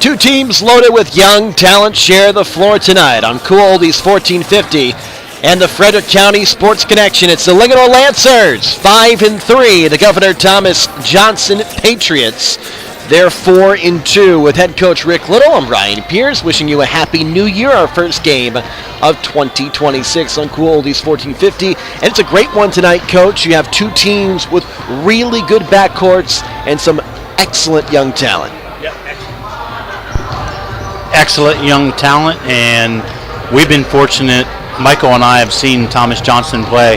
Two teams loaded with young talent share the floor tonight on Cool Oldies 1450 and the Frederick County Sports Connection. It's the Linganore Lancers, 5-3. The Governor Thomas Johnson Patriots, they're 4-2 with head coach Rick Little. I'm Ryan Pierce, wishing you a happy new year. Our first game of 2026 on Cool Oldies 1450, and it's a great one tonight, Coach. You have two teams with really good backcourts and some excellent young talent. Excellent young talent, and we've been fortunate. Michael and I have seen Thomas Johnson play,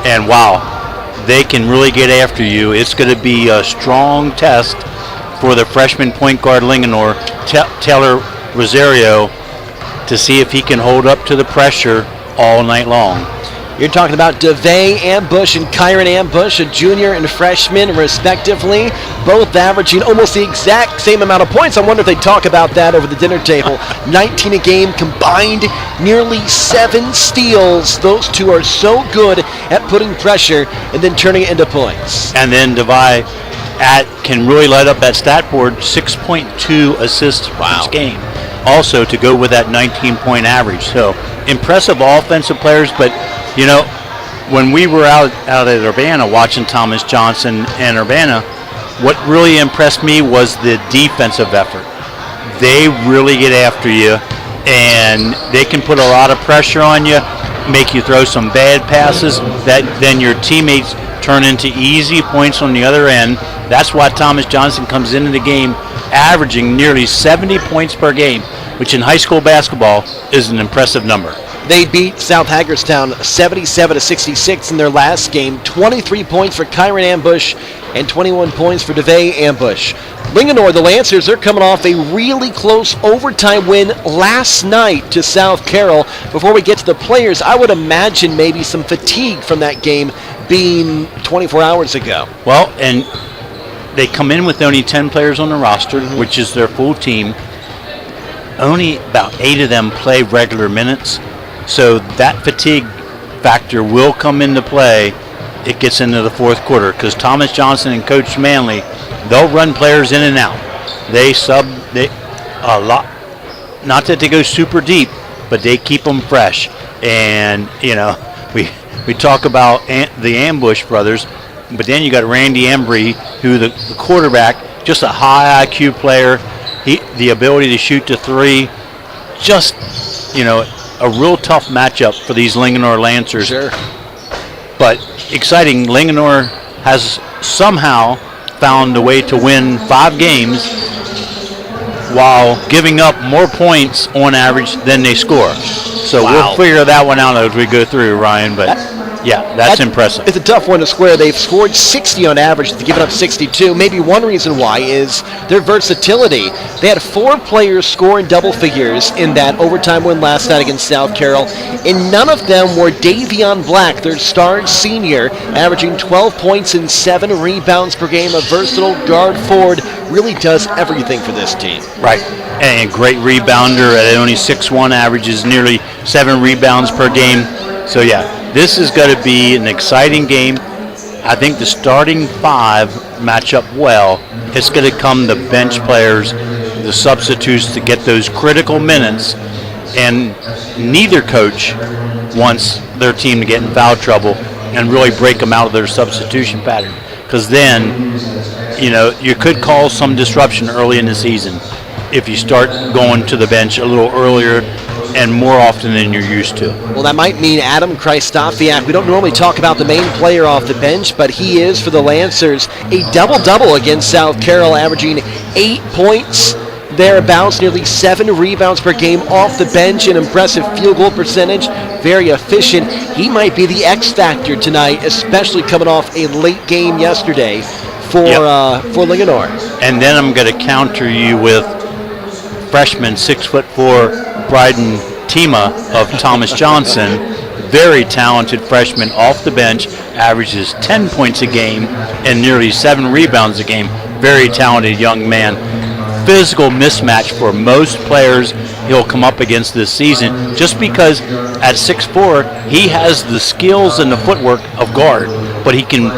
and wow, they can really get after you. It's going to be a strong test for the freshman point guard Linganore, Taylor Rosario, to see if he can hold up to the pressure all night long. You're talking about DeVay Ambush and Kyron Ambush, a junior and freshman respectively, both averaging almost the exact same amount of points. I wonder if they talk about that over the dinner table. 19 a game combined, nearly 7 steals. Those two are so good at putting pressure and then turning it into points. And then DeVay can really light up that stat board, 6.2 assists each game. Also to go with that 19-point average. So impressive offensive players, but you know, when we were out at Urbana watching Thomas Johnson and Urbana, what really impressed me was the defensive effort. They really get after you, and they can put a lot of pressure on you, make you throw some bad passes that then your teammates turn into easy points on the other end. That's why Thomas Johnson comes into the game averaging nearly 70 points per game, which in high school basketball is an impressive number. They beat South Hagerstown 77-66 in their last game. 23 points for Kyron Ambush and 21 points for DeVay Ambush. Linganore, the Lancers, they're coming off a really close overtime win last night to South Carroll. Before we get to the players, I would imagine maybe some fatigue from that game being 24 hours ago. Well, and they come in with only 10 players on the roster, which is their full team. Only about 8 of them play regular minutes. So that fatigue factor will come into play. It gets into the fourth quarter because Thomas Johnson and Coach Manley, they'll run players in and out. They a lot. Not that they go super deep, but they keep them fresh. And you know, we talk about the Ambush brothers, but then you got Randy Embry, who the quarterback, just a high IQ player. The ability to shoot the three, just a real tough matchup for these Linganore Lancers. Sure. But exciting, Linganore has somehow found a way to win 5 games while giving up more points on average than they score. So We'll figure that one out as we go through, Ryan, but that's impressive. It's a tough one to square. They've scored 60 on average. They've given up 62. Maybe one reason why is their versatility. They had 4 players score in double figures in that overtime win last night against South Carroll, and none of them were Davion Black, their star senior, averaging 12 points and 7 rebounds per game. A versatile guard forward, really does everything for this team. Right, and a great rebounder at only 6'1", averages nearly 7 rebounds per game. So this is going to be an exciting game. I think the starting 5 match up well. It's going to come the bench players, the substitutes to get those critical minutes, and neither coach wants their team to get in foul trouble and really break them out of their substitution pattern, because then you could cause some disruption early in the season if you start going to the bench a little earlier and more often than you're used to. Well, that might mean Adam Krystofiak. We don't normally talk about the main player off the bench, but he is, for the Lancers, a double-double against South Carroll, averaging 8 points thereabouts, nearly 7 rebounds per game off the bench, an impressive field goal percentage, very efficient. He might be the X factor tonight, especially coming off a late game yesterday for Linganore. And then I'm going to counter you with freshman 6'4" Bryden Tima of Thomas Johnson, very talented freshman off the bench, averages 10 points a game and nearly 7 rebounds a game. Very talented young man. Physical mismatch for most players he'll come up against this season, just because at 6'4", he has the skills and the footwork of guard, but he can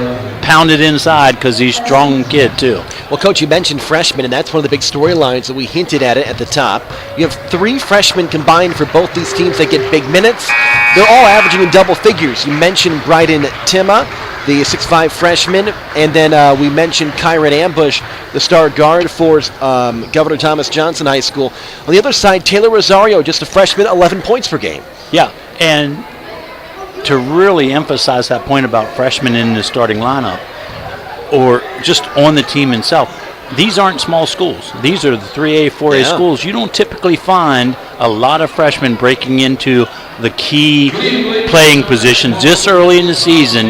pound it inside because he's a strong kid too. Well, Coach, you mentioned freshmen, and that's one of the big storylines that we hinted at it at the top. You have 3 freshmen combined for both these teams that get big minutes. They're all averaging in double figures. You mentioned Bryden Timma, the 6'5 freshman, and then we mentioned Kyron Ambush, the star guard for Governor Thomas Johnson High School. On the other side, Taylor Rosario, just a freshman, 11 points per game. Yeah, and to really emphasize that point about freshmen in the starting lineup or just on the team itself, these aren't small schools. These are the 3A, 4A schools. You don't typically find a lot of freshmen breaking into the key playing positions this early in the season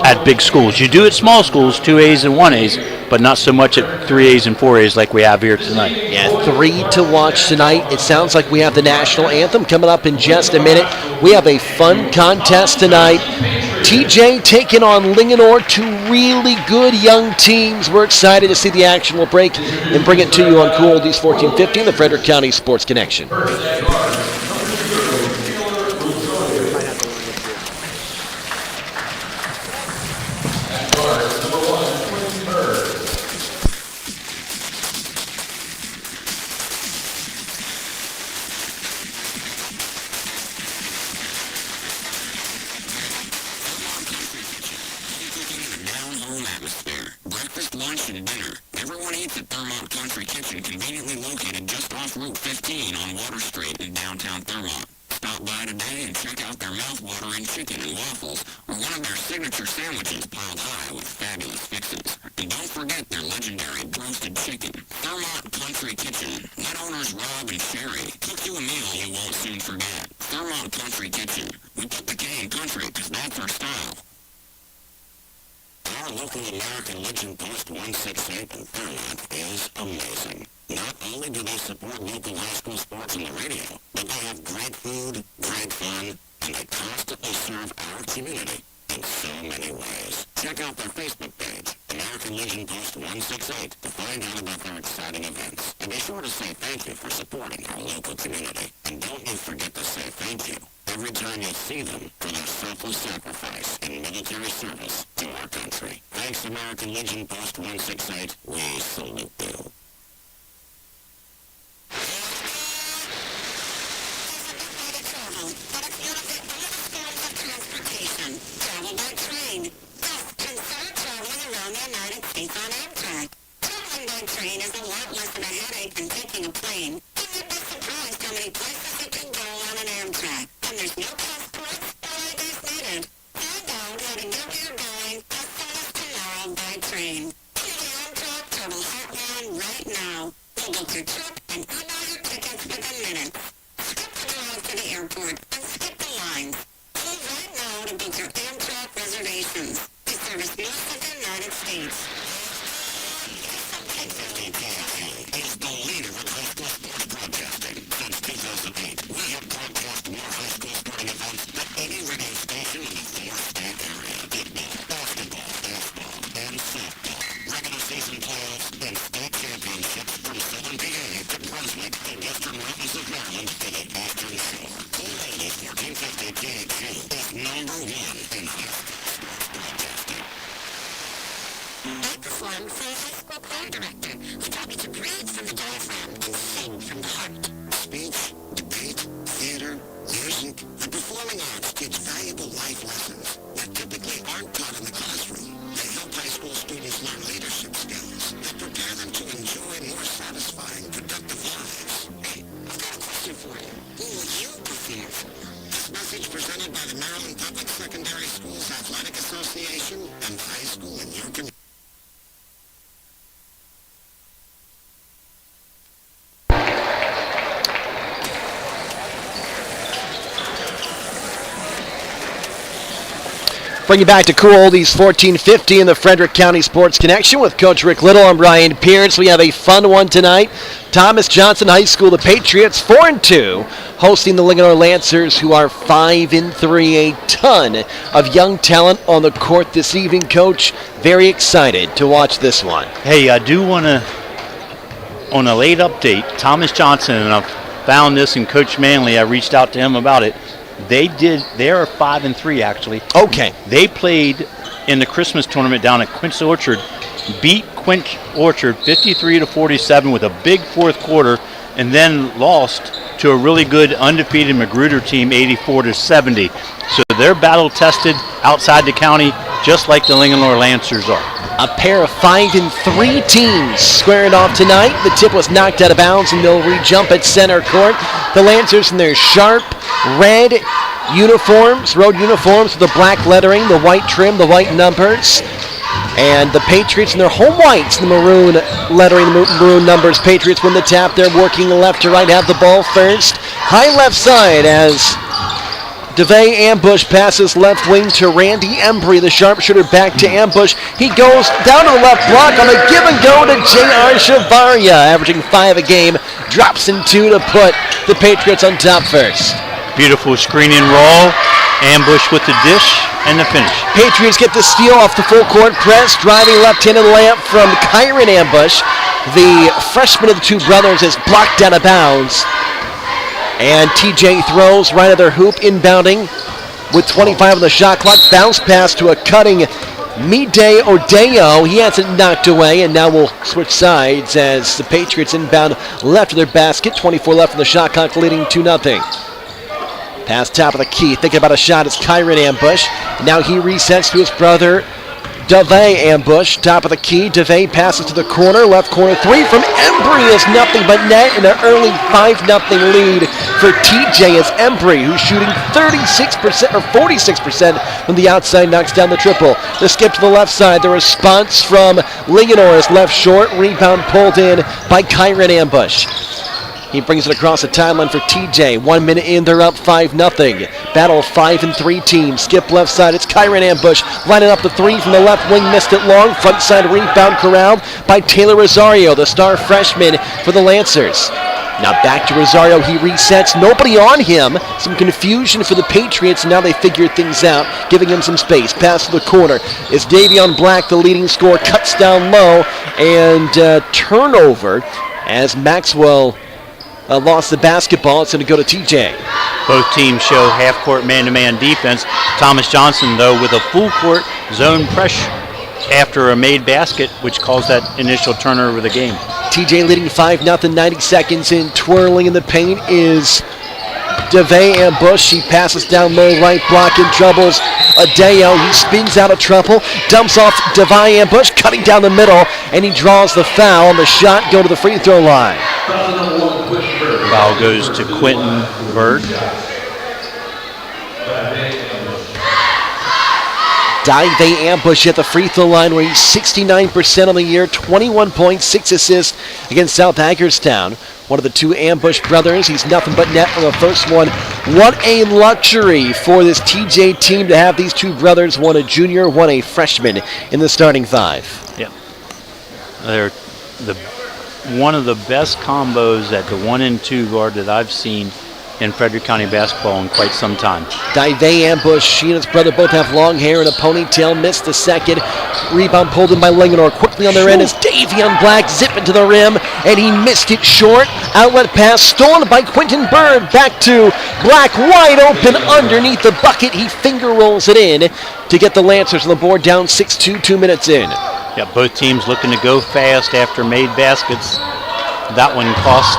at big schools. You do at small schools, 2As and 1As, but not so much at 3As and 4As like we have here tonight. Yeah, 3 to watch tonight. It sounds like we have the national anthem coming up in just a minute. We have a fun contest tonight. TJ taking on Linganore, 2 really good young teams. We're excited to see the action. We'll break and bring it to you on Cool Oldies 1450 and the Frederick County Sports Connection. Breakfast, lunch, and dinner. Everyone eats at Thermont Country Kitchen, conveniently located just off Route 15 on Water Street in downtown Thermont. Stop by today and check out their mouth-watering chicken and waffles, or one of their signature sandwiches piled high with fabulous fixings. And don't forget their legendary roasted chicken. Thermont Country Kitchen. Let owners Rob and Sherry cook you a meal you won't soon forget. Thermont Country Kitchen. We put the K in country because that's our style. Our local American Legion Post 168 in Thermont is amazing. Not only do they support local high school sports on the radio, but they have great food, great fun, and they constantly serve our community in so many ways. Check out their Facebook page, American Legion Post 168, to find out about their exciting events. And be sure to say thank you for supporting our local community. And don't you forget to say thank you every time you see them for their selfless sacrifice in military service to our country. Thanks, American Legion Post 168. We salute you. Travel by train. Yes, consider traveling around the United States on Amtrak. Traveling by train is a lot less of a headache than taking a plane. And you'd be surprised how many places you can go on an Amtrak. And there's no passports or IDs needed. Find out how to get where you're going as soon as tomorrow by train. Call the Amtrak Travel Hotline right now. We'll book your trip and email your tickets within minutes. Skip the drive to the airport and skip the lines. Call right now to book your Amtrak reservations. We service most of the United States. Is the leader in high school sports broadcasting. Since 2008, we have broadcast more high school sporting events than any radio station in the 4-state area. Football, basketball, baseball, and softball. Regular season playoffs and state championships from Southern PA to Brunswick to Western Mountains of Maryland to the Eastern Shore. Cool Oldies 1450 KHU is number 1 in high school sports broadcasting. I perform for a high school choir director who taught me to breathe from the diaphragm and sing from the heart. Speech, debate, theater, music, the performing arts teach valuable life lessons that typically aren't taught in the classroom. They help high school students learn leadership skills that prepare them to enjoy more satisfying, productive lives. Hey, I've got a question for you. Who will you perform for? This message presented by the Maryland Public Secondary Schools Athletic Association and the high school in your community. Bring you back to Cool Oldies 1450 in the Frederick County Sports Connection with Coach Rick Little. I'm Brian Pierce. We have a fun one tonight. Thomas Johnson High School, the Patriots, 4-2, hosting the Linganore Lancers, who are 5-3. A ton of young talent on the court this evening, Coach. Very excited to watch this one. Hey, I do want to, on a late update, Thomas Johnson, and I found this in Coach Manley. I reached out to him about it. They are 5-3 actually. Okay. They played in the Christmas tournament down at Quince Orchard, beat Quince Orchard 53-47 with a big fourth quarter, and then lost to a really good undefeated Magruder team 84-70. So they're battle tested outside the county, just like the Linganore Lancers are. A pair of 5-3 teams squaring off tonight. The tip was knocked out of bounds, and they'll re-jump at center court. The Lancers in their sharp red uniforms, road uniforms with the black lettering, the white trim, the white numbers. And the Patriots in their home whites, the maroon lettering, the maroon numbers. Patriots win the tap. They're working left to right, have the ball first. High left side as DeVay Ambush passes left wing to Randy Embry, the sharpshooter, back to Ambush. He goes down to the left block on a give and go to J.R. Shavaria, averaging 5 a game. Drops in 2 to put the Patriots on top first. Beautiful screen and roll. Ambush with the dish and the finish. Patriots get the steal off the full court press. Driving left-handed layup from Kyron Ambush. The freshman of the two brothers is blocked out of bounds. And TJ throws right at their hoop, inbounding with 25 on the shot clock. Bounce pass to a cutting Mide Odeo. He has it knocked away, and now we'll switch sides as the Patriots inbound left of their basket. 24 left on the shot clock, leading 2-0. Pass top of the key. Thinking about a shot is Kyron Ambush. Now he resets to his brother DeVay Ambush. Top of the key. DeVay passes to the corner. Left corner three from Embry is nothing but net, in an early 5-0 lead for TJ as Embry, who's shooting 36% or 46% from the outside, knocks down the triple. The skip to the left side. The response from Linganore is left short. Rebound pulled in by Kyron Ambush. He brings it across the timeline for TJ. 1 minute in, they're up 5-0. Battle of 5-3 teams. Skip left side, it's Kyron Ambush. Lining up the three from the left wing, missed it long. Front side rebound corralled by Taylor Rosario, the star freshman for the Lancers. Now back to Rosario, he resets. Nobody on him. Some confusion for the Patriots. Now they figured things out, giving him some space. Pass to the corner. It's Davion Black, the leading scorer, cuts down low, and turnover as Maxwell lost the basketball. It's going to go to TJ. Both teams show half-court man-to-man defense. Thomas Johnson, though, with a full-court zone pressure after a made basket, which caused that initial turnover of the game. TJ leading 5-0, 90 seconds in. Twirling in the paint is DeVay Ambush. He passes down low, right block, and troubles Adeo. He spins out of trouble, dumps off DeVay Ambush, cutting down the middle, and he draws the foul on the shot. Go to the free throw line. Foul goes to Quentin Bird. DeVay Ambush at the free throw line, where he's 69% on the year, 21 points, 6 assists against South Hagerstown. One of the two Ambush brothers. He's nothing but net on the first one. What a luxury for this TJ team to have these two brothers, one a junior, one a freshman, in the starting five. Yeah. They're one of the best combos at the 1 and 2 guard that I've seen in Frederick County basketball in quite some time. DeVay Ambush, he and his brother both have long hair and a ponytail. Missed the second. Rebound pulled in by Linganore. Quickly on their end is Davion Black, zipping to the rim, and he missed it short. Outlet pass stolen by Quentin Bird. Back to Black, wide open underneath the bucket. He finger rolls it in to get the Lancers on the board, down 6-2, 2 minutes in. Yeah, both teams looking to go fast after made baskets. That one cost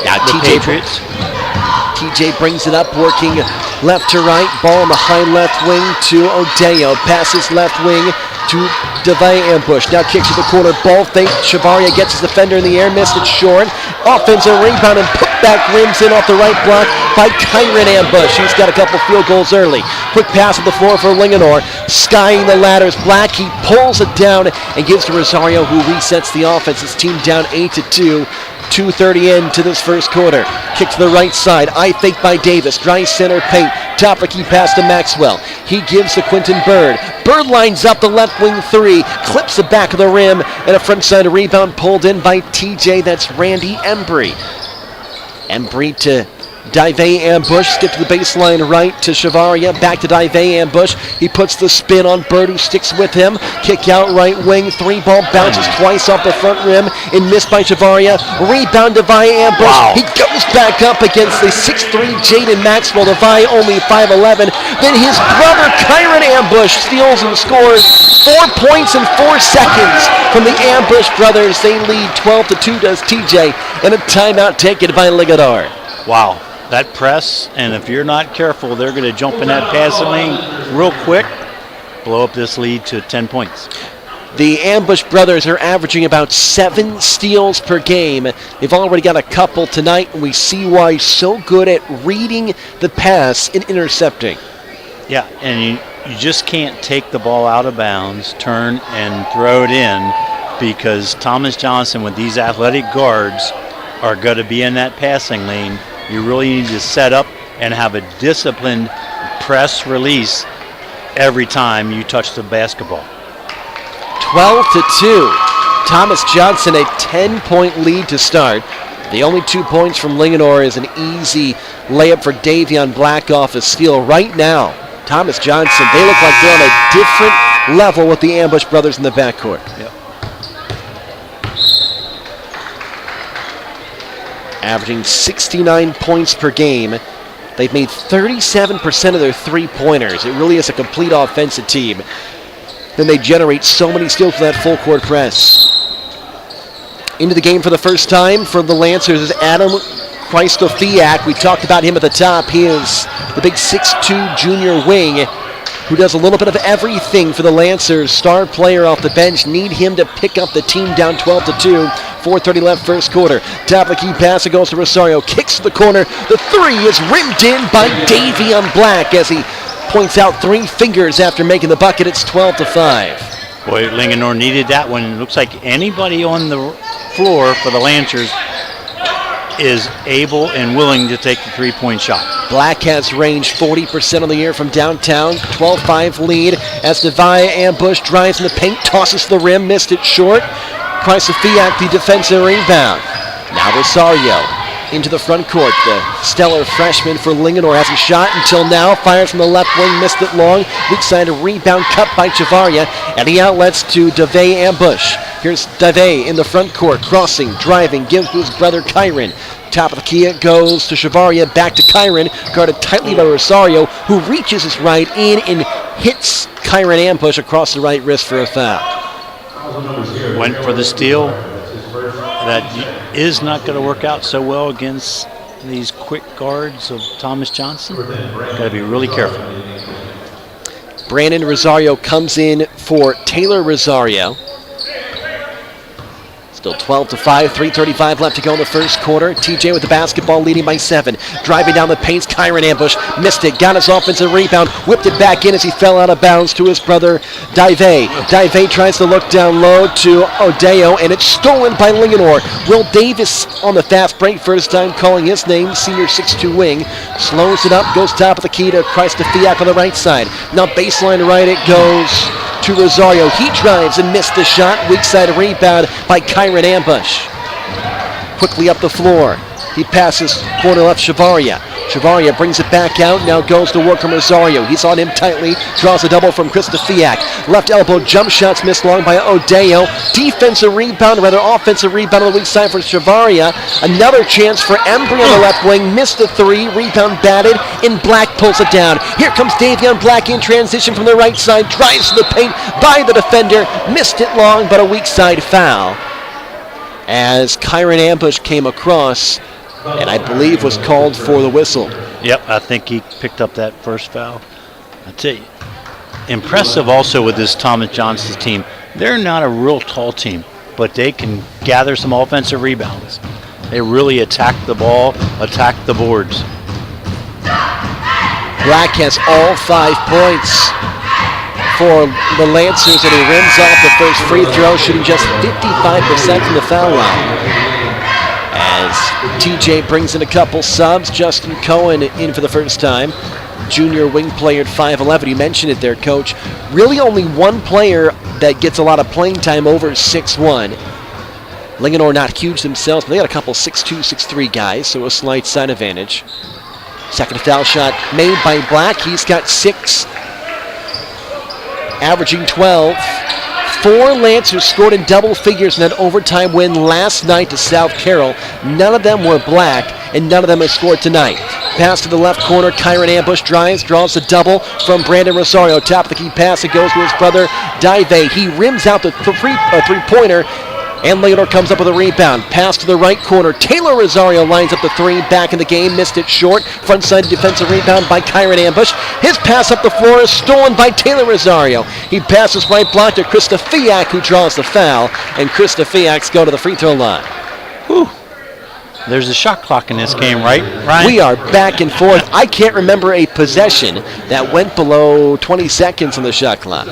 now the Patriots. TJ brings it up, working left to right. Ball on the high left wing to Odeo. Passes left wing to DeVay Ambush. Now kicks to the corner. Ball fake. Shavaria gets his defender in the air. Missed it short. Offensive rebound and putback rims in off the right block by Kyron Ambush. He's got a couple field goals early. Quick pass at the floor for Linganore. Skying the ladders. Black, he pulls it down and gives to Rosario, who resets the offense. His team down 8-2. 2:30 into this first quarter. Kick to the right side. Eye fake by Davis. Dry center paint. Top of the key pass to Maxwell. He gives to Quentin Bird. Bird lines up the left wing three. Clips the back of the rim. And a front side rebound pulled in by TJ. That's Randy Embry. Embry to Dive ambush, skip to the baseline right to Shavaria, back to Dive ambush. He puts the spin on Bird, who sticks with him. Kick out right wing, 3-ball bounces twice off the front rim and missed by Shavaria. Rebound Dive ambush. Wow. He goes back up against the 6'3 Jaden Maxwell. Dive only 5'11. Then his brother Kyron ambush steals and scores 4 points in 4 seconds from the ambush brothers. They lead 12-2, does TJ, and a timeout taken by Ligador. Wow. That press, and if you're not careful, they're going to jump in that passing lane real quick, blow up this lead to 10 points. The Ambush brothers are averaging about 7 steals per game. They've already got a couple tonight, and we see why so good at reading the pass and intercepting. Yeah, and you just can't take the ball out of bounds, turn, and throw it in, because Thomas Johnson with these athletic guards are going to be in that passing lane. You really need to set up and have a disciplined press release every time you touch the basketball. 12-2. Thomas Johnson a 10-point lead to start. The only 2 points from Linganore is an easy layup for Davion Black off a steal. Right now, Thomas Johnson, they look like they're on a different level with the Ambush brothers in the backcourt. Yep. Averaging 69 points per game. They've made 37% of their three-pointers. It really is a complete offensive team. Then they generate so many steals with that full-court press. Into the game for the first time for the Lancers is Adam Christofiak. We talked about him at the top. He is the big 6'2 junior wing who does a little bit of everything for the Lancers. Star player off the bench. Need him to pick up the team down 12-2. 4:30 left first quarter. Top of the key pass, it goes to Rosario. Kicks to the corner. The three is rimmed in by Davion Black as he points out 3 fingers after making the bucket. It's 12-5. Boy, Linganore needed that one. It looks like anybody on the floor for the Lancers is able and willing to take the three-point shot. Black has range 40% on the year from downtown. 12-5 lead as Devaya Ambush drives in the paint, tosses to the rim, missed it short. Chrysofiak, the defensive rebound. Now Rosario into the front court. The stellar freshman for Linganore hasn't shot until now. Fires from the left wing, missed it long. Weak side, a rebound cut by Chavaria. And the outlets to Devay Ambush. Here's Devay in the front court, crossing, driving, gives to his brother Kyron. Top of the key, it goes to Chavaria, back to Kyron, guarded tightly by Rosario, who reaches his right in and hits Kyron Ambush across the right wrist for a foul. Went for the steal. That is not going to work out so well against these quick guards of Thomas Johnson. Got to be really careful. Brandon Rosario comes in for Taylor Rosario. Still 12-5, 3:35 left to go in the first quarter. TJ with the basketball, leading by 7. Driving down the paint, Kyron Ambush, missed it, got his offensive rebound, whipped it back in as he fell out of bounds to his brother Dive. Dive tries to look down low to Odeo, and it's stolen by Linganore. Will Davis on the fast break, first time calling his name, senior 6'2 wing. Slows it up, goes top of the key to Christofiak on the right side. Now baseline right, it goes to Rosario. He drives and missed the shot. Weak side rebound by Kyron Ambush. Quickly up the floor. He passes corner left Chavaria. Chavaria brings it back out. Now goes to work on Rosario. He's on him tightly. Draws a double from Christofiak. Left elbow jump shots missed long by Odeo. Defensive rebound, rather offensive rebound on the weak side for Chavaria. Another chance for Embry on the left wing. Missed the 3. Rebound batted. And Black pulls it down. Here comes Davion Black in transition from the right side. Drives to the paint by the defender. Missed it long, but a weak side foul. As Kyron Ambush came across, and I believe was called for the whistle. Yep, I think he picked up that first foul. I tell you, impressive also with this Thomas Johnson team. They're not a real tall team, but they can gather some offensive rebounds. They really attack the ball, attack the boards. Black has all 5 points for the Lancers, and he rims off the first free throw, shooting just 55% from the foul line. As TJ brings in a couple subs, Justin Cohen in for the first time. Junior wing player at 5'11". You mentioned it there, Coach. Really only one player that gets a lot of playing time over 6'1". Linganore not huge themselves, but they got a couple 6'2", 6'3 guys, so a slight side advantage. Second foul shot made by Black. He's got 6, averaging 12. 4 Lancers scored in double figures in that overtime win last night to South Carroll. None of them were Black, and none of them have scored tonight. Pass to the left corner. Kyron Ambush drives, draws the double from Brandon Rosario. Top of the key pass. It goes to his brother, Dive. He rims out the three-pointer, and Leonor comes up with a rebound. Pass to the right corner. Taylor Rosario lines up the 3. Back in the game. Missed it short. Front side defensive rebound by Kyron Ambush. His pass up the floor is stolen by Taylor Rosario. He passes right block to Krista Fiak, who draws the foul. And Krista Fiak's go to the free throw line. Whew. There's a shot clock in this game, right, Ryan? We are back and forth. I can't remember a possession that went below 20 seconds on the shot clock.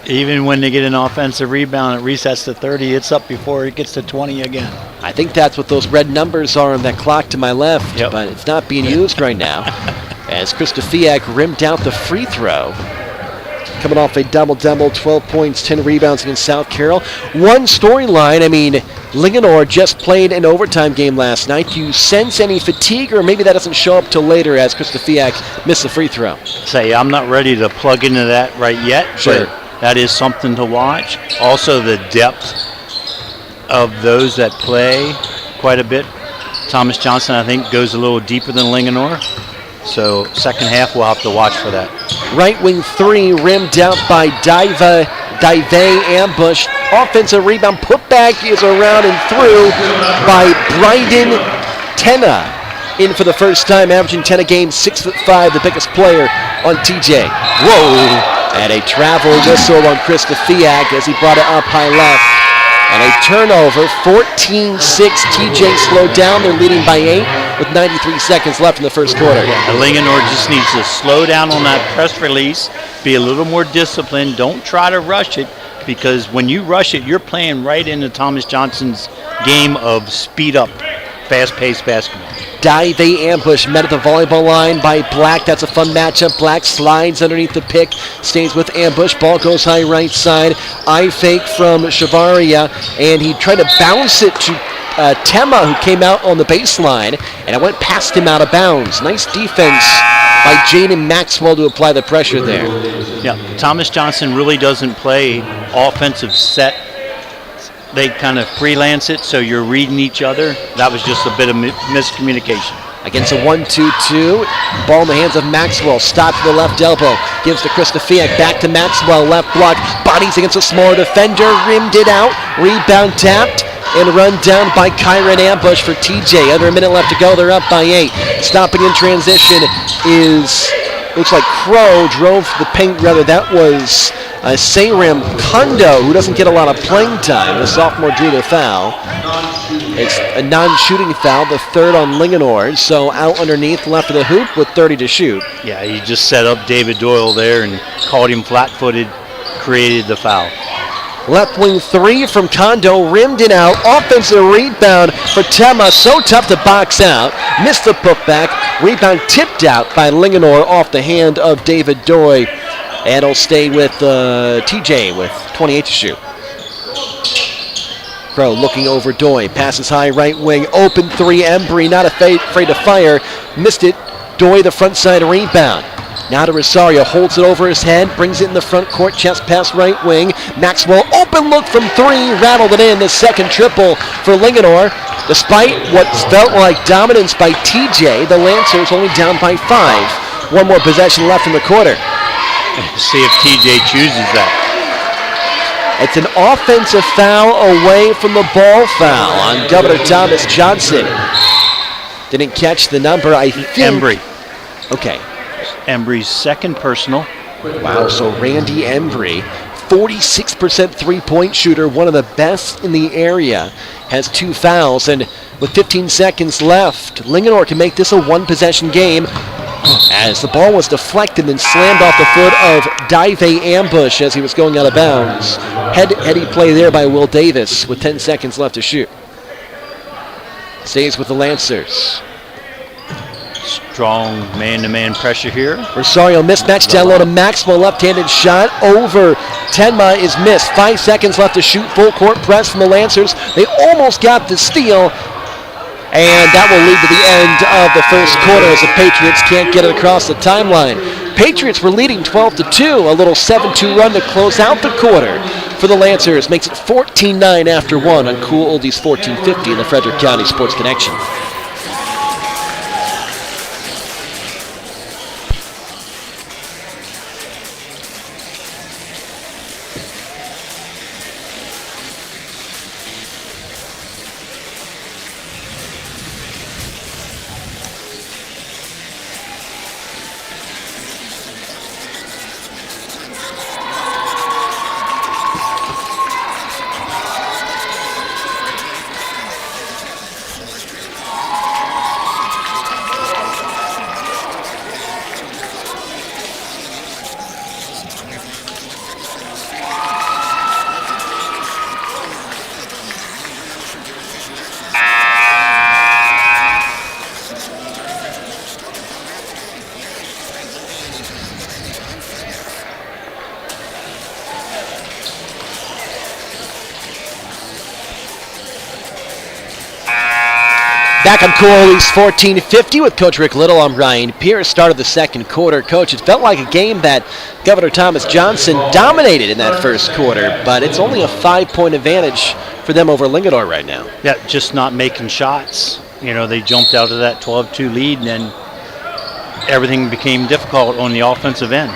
Even when they get an offensive rebound, it resets to 30. It's up before it gets to 20 again. I think that's what those red numbers are on that clock to my left, but it's not being used right now. As Krista Fiak rimmed out the free throw. Coming off a double-double, 12 points, 10 rebounds against South Carroll. One storyline, Linganore just played an overtime game last night. Do you sense any fatigue, or maybe that doesn't show up till later as Krista Fiak missed the free throw? I'm not ready to plug into that right yet. Sure. But that is something to watch. Also, the depth of those that play quite a bit. Thomas Johnson, I think, goes a little deeper than Linganore. So, second half, we'll have to watch for that. Right wing 3, rimmed out by Dive Ambush. Offensive rebound, putback is around and through by Bryden Tenna. In for the first time, averaging 10 a game, 6'5", the biggest player on TJ. Whoa! And a travel whistle on Krista Fiak as he brought it up high left. And a turnover, 14-6. TJ slowed down. They're leading by 8 with 93 seconds left in the first quarter. Linganore just needs to slow down on that press release, be a little more disciplined. Don't try to rush it, because when you rush it, you're playing right into Thomas Johnson's game of speed up, fast-paced basketball. Dive Ambush met at the volleyball line by Black. That's a fun matchup. Black slides underneath the pick, stays with Ambush. Ball goes high right side. Eye fake from Shavaria, and he tried to bounce it to Tema, who came out on the baseline, and it went past him out of bounds. Nice defense by Jaden Maxwell to apply the pressure there. Yeah, Thomas Johnson really doesn't play offensive set. They kind of freelance it, so you're reading each other. That was just a bit of miscommunication. Against a 1-2-2, ball in the hands of Maxwell. Stop to the left elbow. Gives to Krista Fiak. Back to Maxwell. Left block. Bodies against a smaller defender. Rimmed it out. Rebound tapped. And run down by Kyron Ambush for TJ. Under a minute left to go. They're up by 8. Stopping in transition is... looks like Crow drove the paint, rather. That was Sayram Kondo, who doesn't get a lot of playing time. The sophomore drew the foul. It's a non-shooting foul, the third on Linganore. So out underneath, left of the hoop with 30 to shoot. Yeah, he just set up David Doyle there and caught him flat-footed, created the foul. Left wing 3 from Kondo, rimmed it out. Offensive rebound for Tema, so tough to box out. Missed the putback. Rebound tipped out by Linganore off the hand of David Doyle. And it'll stay with TJ with 28 to shoot. Crow looking over Doyle. Passes high right wing. Open 3. Embry not afraid to fire. Missed it. Doyle the front side rebound. Now to Rosario, holds it over his head, brings it in the front court, chest pass right wing. Maxwell, open look from 3, rattled it in, the second triple for Linganore. Despite what felt like dominance by TJ, the Lancers only down by 5. One more possession left in the quarter. See if TJ chooses that. It's an offensive foul away from the ball foul on Governor Thomas Johnson. Didn't catch the number, I think. Embry. Okay. Embry's second personal. Wow, so Randy Embry, 46% three-point shooter, one of the best in the area, has 2 fouls, and with 15 seconds left, Linganore can make this a one-possession game as the ball was deflected and slammed off the foot of Dive Ambush as he was going out of bounds. Heady play there by Will Davis with 10 seconds left to shoot. Stays with the Lancers. Strong man-to-man pressure here. Rosario mismatch down low to Maxwell. Left-handed shot over Tenma is missed. 5 seconds left to shoot. Full court press from the Lancers. They almost got the steal And that will lead to the end of the first quarter as the Patriots can't get it across the timeline. Patriots were leading 12-2, a little 7-2 run to close out the quarter for the Lancers. Makes it 14-9 after 1 on Cool Oldies 1450 in the Frederick County Sports Connection. Back on Cool Oldies 1450 with Coach Rick Little. I'm Ryan Pierce. Started the second quarter. Coach, it felt like a game that Governor Thomas Johnson dominated in that first quarter, but it's only a 5-point advantage for them over Lingadore right now. Yeah, just not making shots. You know, they jumped out of that 12-2 lead, and then everything became difficult on the offensive end.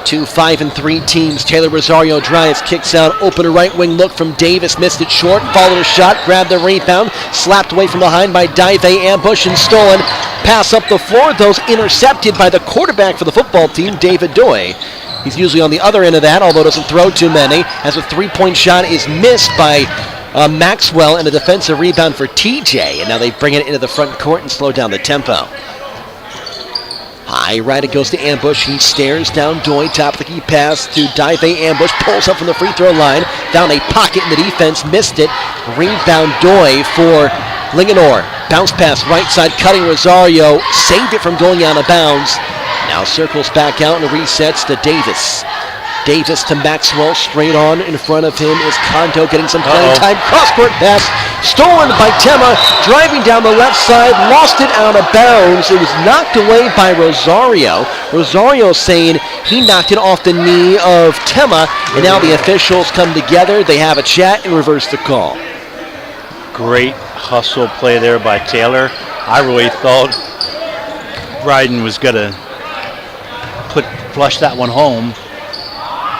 2 5-3 teams. Taylor Rosario drives, kicks out, open a right wing look from Davis, missed it short, followed a shot, grabbed the rebound, slapped away from behind by Dive, ambush and stolen. Pass up the floor, those intercepted by the quarterback for the football team, David Doy. He's usually on the other end of that, although doesn't throw too many, as a 3-point shot is missed by Maxwell and a defensive rebound for TJ, and now they bring it into the front court and slow down the tempo. High right, it goes to Ambush. He stares down Doy. Top of the key pass to Dive. Ambush pulls up from the free throw line. Found a pocket in the defense. Missed it. Rebound Doy for Linganore. Bounce pass right side. Cutting Rosario. Saved it from going out of bounds. Now circles back out and resets to Davis. Davis to Maxwell. Straight on in front of him is Kanto getting some playing time. Cross-court pass. Stolen by Tema. Driving down the left side. Lost it out of bounds. It was knocked away by Rosario. Rosario saying he knocked it off the knee of Tema. And now the officials come together. They have a chat and reverse the call. Great hustle play there by Taylor. I really thought Bryden was going to flush that one home.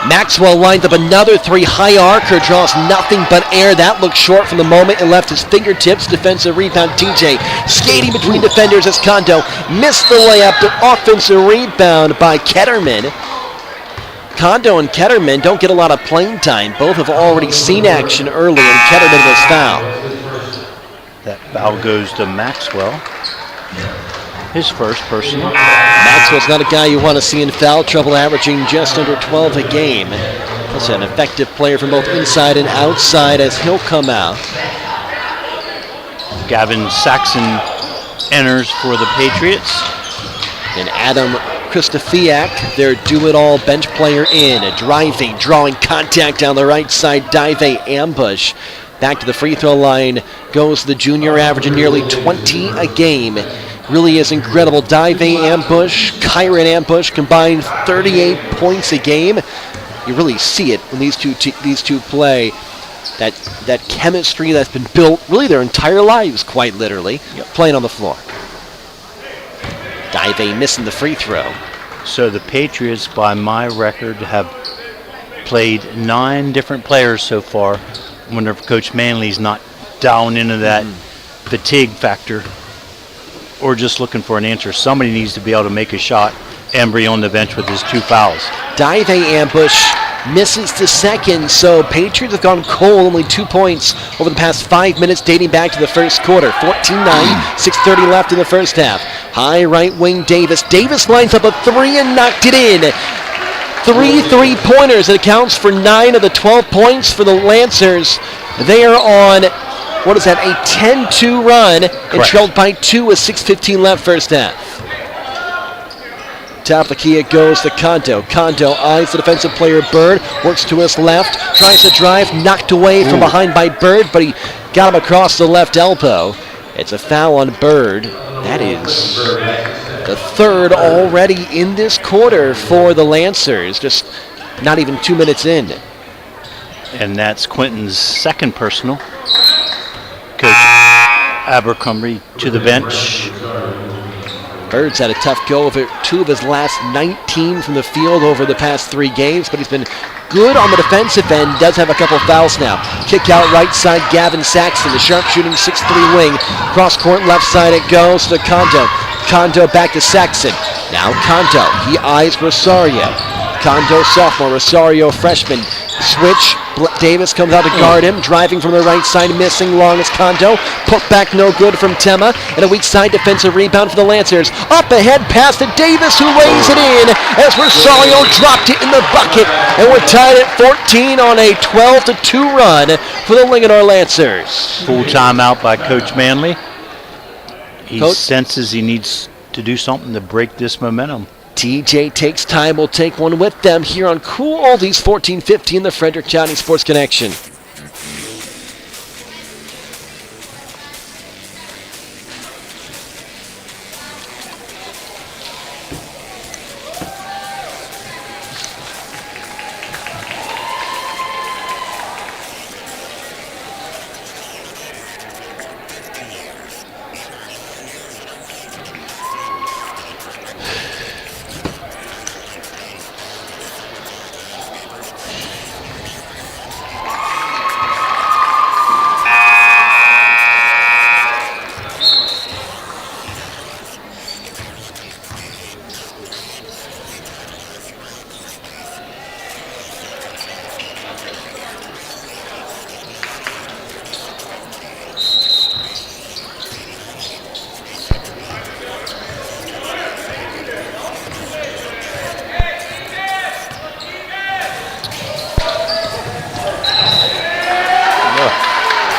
Maxwell lined up another 3. High arcer draws nothing but air. That looked short from the moment and left his fingertips. Defensive rebound TJ skating between defenders as Kondo missed the layup. The offensive rebound by Ketterman. Kondo and Ketterman don't get a lot of playing time. Both have already seen action early, and Ketterman was fouled. That foul goes to Maxwell. His first personal. Maxwell's not a guy you want to see in foul trouble, averaging just under 12 a game. That's an effective player from both inside and outside as he'll come out. Gavin Saxon enters for the Patriots. And Adam Kristofiak, their do-it-all bench player in. Driving, drawing contact down the right side, Dive ambush. Back to the free throw line goes the junior, averaging nearly 20 a game. Really is incredible. Dive ambush, Kyron ambush, combined 38 points a game. You really see it when these two play. That chemistry that's been built really their entire lives, quite literally, playing on the floor. Dive missing the free throw. So the Patriots, by my record, have played 9 different players so far. I wonder if Coach Manley's not down into that fatigue factor, or just looking for an answer. Somebody needs to be able to make a shot. Embry on the bench with his 2 fouls. Dive ambush misses the second, so Patriots have gone cold, only 2 points over the past 5 minutes dating back to the first quarter. 14-9, 6:30 left in the first half. High right wing Davis. Davis lines up a 3 and knocked it in. 3 3-pointers. It accounts for 9 of the 12 points for the Lancers. They are on, what is that, a 10-2 run, and trailed by 2 with 6:15 left first half. Top of the key, it goes to Kanto. Kanto eyes the defensive player Bird, works to his left, tries to drive, knocked away from behind by Bird, but he got him across the left elbow. It's a foul on Bird. That is the third already in this quarter for the Lancers, just not even 2 minutes in. And that's Quentin's second personal. Coach Abercrombie to the bench. Bird's had a tough go of it. 2 of his last 19 from the field over the past 3 games, but he's been good on the defensive end. Does have a couple fouls now. Kick out right side, Gavin Saxton, the sharpshooting 6'3" wing. Cross court left side it goes to Kondo. Kondo back to Saxton. Now Kondo, he eyes Rosario. Kondo sophomore, Rosario freshman. Switch, Davis comes out to guard him, driving from the right side, missing long as Kondo. Put back no good from Tema, and a weak side defensive rebound for the Lancers. Up ahead, pass to Davis, who lays it in as Rosario dropped it in the bucket, and we're tied at 14 on a 12-2 run for the Linganore Lancers. Full timeout by Coach Manley. He senses he needs to do something to break this momentum. TJ takes time. We'll take one with them here on Cool Oldies 1450 in the Frederick County Sports Connection.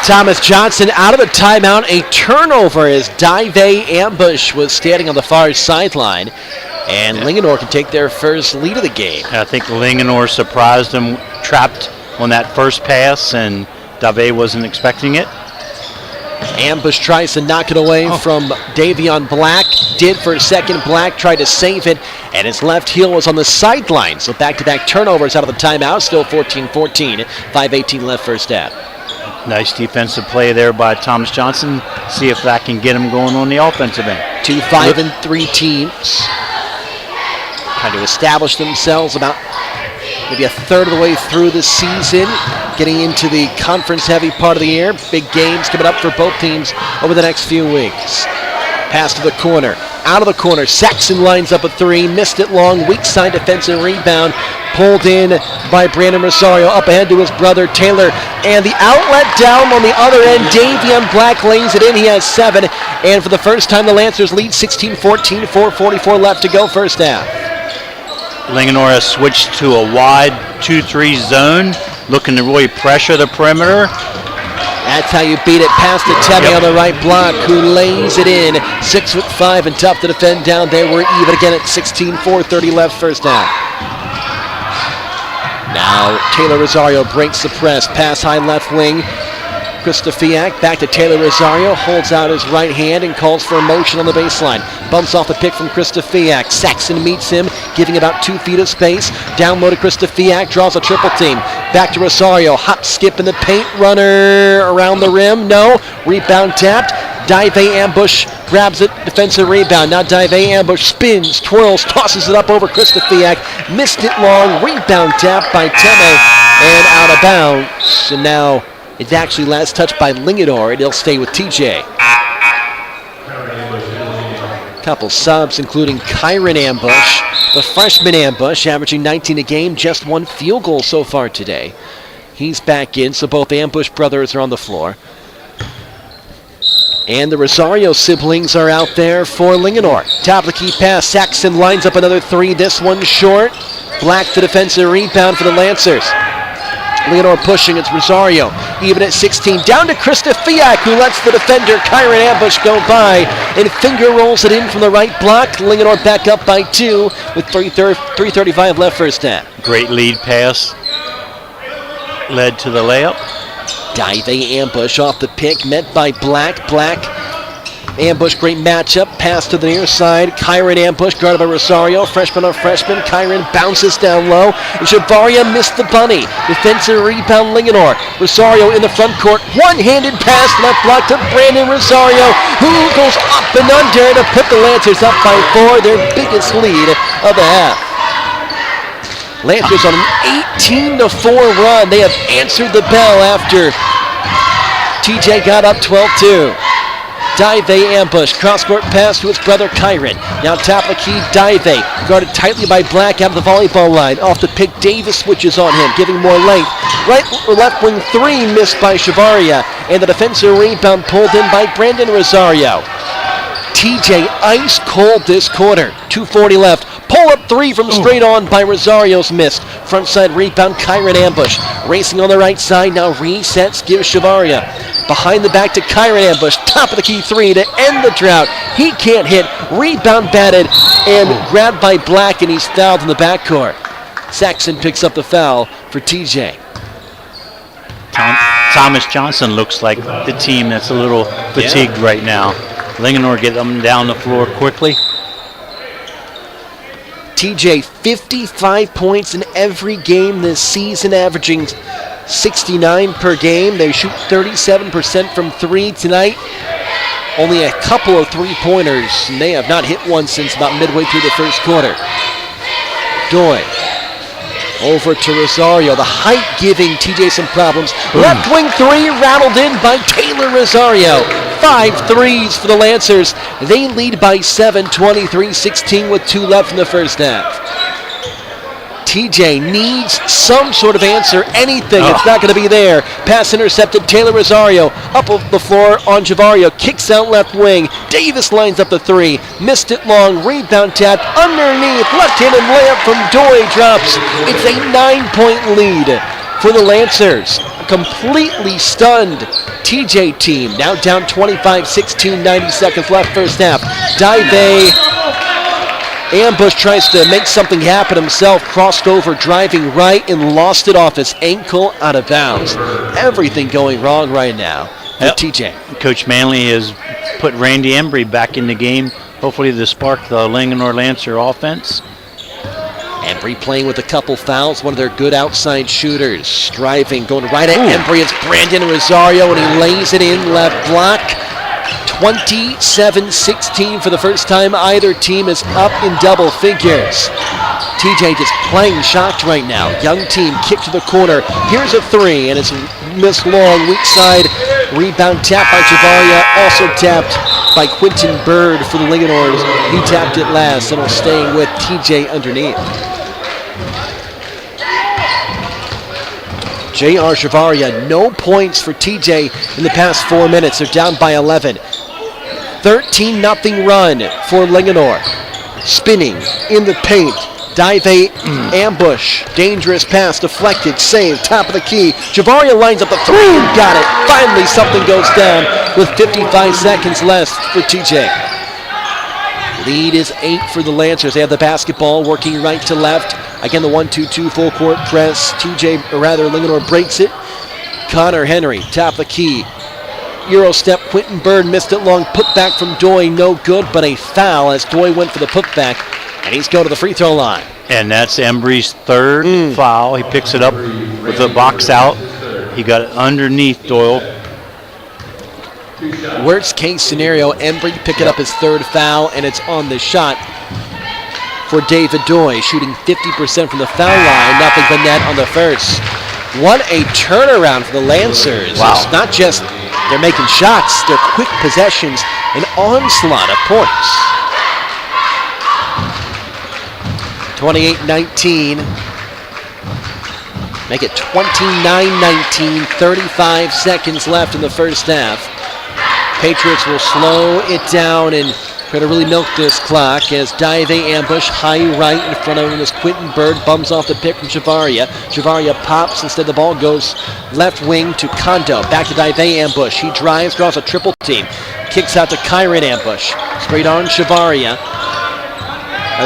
Thomas Johnson out of the timeout. A turnover as Dive Ambush was standing on the far sideline. And Linganore can take their first lead of the game. I think Linganore surprised them, trapped on that first pass, and Dive wasn't expecting it. Ambush tries to knock it away from Davion Black. Did for a second. Black tried to save it, and his left heel was on the sideline. So back-to-back turnovers out of the timeout. Still 14-14. 5:18 left first half. Nice defensive play there by Thomas Johnson. See if that can get him going on the offensive end. 2 5-3 teams trying to establish themselves about maybe a third of the way through the season, getting into the conference-heavy part of the year. Big games coming up for both teams over the next few weeks. Pass to the corner. Out of the corner. Saxon lines up a 3. Missed it long. Weak side defensive rebound. Pulled in by Brandon Rosario. Up ahead to his brother Taylor. And the outlet down on the other end. Davion Black lays it in. He has 7. And for the first time, the Lancers lead 16-14. 4:44 left to go first half. Linganore has switched to a wide 2-3 zone, looking to really pressure the perimeter. That's how you beat it. Pass to Temi on the right block, who lays it in. 6'5" and tough to defend down there. We're even again at 16, 4:30 left first half. Now Taylor Rosario breaks the press. Pass high left wing. Kristofiak back to Taylor Rosario. Holds out his right hand and calls for a motion on the baseline. Bumps off the pick from Kristofiak. Saxon meets him, giving about 2 feet of space. Down low to Kristofiak. Draws a triple team. Back to Rosario. Hop, skip in the paint. Runner around the rim. No. Rebound tapped. Dive Ambush grabs it. Defensive rebound. Now Dive Ambush spins, twirls, tosses it up over Kristofiak. Missed it long. Rebound tapped by Teme. And out of bounds. And now it's actually last touched by Linganore, and he'll stay with TJ. Couple subs, including Kyron Ambush, the freshman Ambush, averaging 19 a game, just 1 field goal so far today. He's back in, so both Ambush brothers are on the floor. And the Rosario siblings are out there for Linganore. Top of the key pass, Saxon lines up another 3, this one short. Black the defensive rebound for the Lancers. Linganore pushing, it's Rosario, even at 16. Down to Kristofiak, who lets the defender, Kyron Ambush, go by, and finger rolls it in from the right block. Linganore back up by 2 with 3:35 left first half. Great lead pass. Led to the layup. Dive Ambush off the pick, met by Black. Black Ambush, great matchup. Pass to the near side. Kyron ambush, guarded by Rosario. Freshman on freshman. Kyron bounces down low. And Shavaria missed the bunny. Defensive rebound, Linganore. Rosario in the front court. One-handed pass, left block to Brandon Rosario, who goes up and under to put the Lancers up by 4, their biggest lead of the half. Lancers on an 18-4 run. They have answered the bell after TJ got up 12-2. Dive ambush, cross-court pass to his brother Kyron. Now top of the key, Dive, guarded tightly by Black out of the volleyball line. Off the pick, Davis switches on him, giving more length. Right or left wing 3 missed by Shavaria, and the defensive rebound pulled in by Brandon Rosario. TJ ice cold this quarter. 2:40 left. Pull up 3 from straight on by Rosario's missed. Front side rebound, Kyron ambush. Racing on the right side, now resets, gives Shavaria. Behind the back to Kyron ambush. Top of the key 3 to end the drought. He can't hit. Rebound batted and grabbed by Black, and he's fouled in the backcourt. Saxon picks up the foul for TJ. Thomas Johnson looks like the team that's a little fatigued right now. Linganore get them down the floor quickly. TJ, 55 points in every game this season, averaging 69 per game. They shoot 37% from 3 tonight. Only a couple of three-pointers, and they have not hit one since about midway through the first quarter. Doy over to Rosario. The height giving TJ some problems. Left wing 3 rattled in by Taylor Rosario. 5 threes for the Lancers. They lead by 7, 23-16 with 2 left in the first half. TJ needs some sort of answer, anything. It's not going to be there. Pass intercepted. Taylor Rosario up the floor on Javario. Kicks out left wing. Davis lines up the 3. Missed it long. Rebound tapped underneath. Left-handed layup from Doy drops. It's a 9-point lead for the Lancers. A completely stunned TJ team. Now down 25-16, 90 seconds left first half. Dive ambush tries to make something happen himself, crossed over, driving right, and lost it off his ankle out of bounds. Everything going wrong right now for TJ. Coach Manley has put Randy Embry back in the game, hopefully to spark the Linganore Lancer offense. Embry playing with a couple fouls, one of their good outside shooters. Driving, going right at Embry. It's Brandon Rosario, and he lays it in left block. 27-16 for the first time either team is up in double figures. TJ just playing shocked right now. Young team kick to the corner. Here's a 3, and it's missed long. Weak side rebound tapped by Javaria. Also tapped by Quentin Bird for the Linganores. He tapped it last, and will stay with TJ underneath. J.R. Javaria, no points for TJ in the past 4 minutes. They're down by 11. 13-0 run for Linganore. Spinning in the paint. Dive ambush. Dangerous pass deflected. Save. Top of the key. Javaria lines up the 3 and got it. Finally something goes down with 55 seconds left for TJ. Lead is 8 for the Lancers. They have the basketball working right to left. Again, the 1-2-2 full court press. Linganore breaks it. Connor Henry, top of the key. Euro step, Quentin Bird missed it long. Put back from Doy, no good, but a foul as Doy went for the putback, and he's going to the free throw line. And that's Embry's third foul. He picks it up with the box out. He got it underneath Doyle. Worst case scenario, Embry picking up his 3rd foul, and it's on the shot for David Doy, shooting 50% from the foul line, nothing but net on the first. What a turnaround for the Lancers. Wow. It's not just they're making shots, they're quick possessions, an onslaught of points. 28-19. Make it 29-19, 35 seconds left in the first half. Patriots will slow it down and try to really milk this clock as Dive ambush, high right in front of him is Quentin Bird, bums off the pick from Javaria. Javaria pops, instead the ball goes left wing to Kondo. Back to Dive ambush, he drives, draws a triple team. Kicks out to Kyron ambush, straight on Javaria.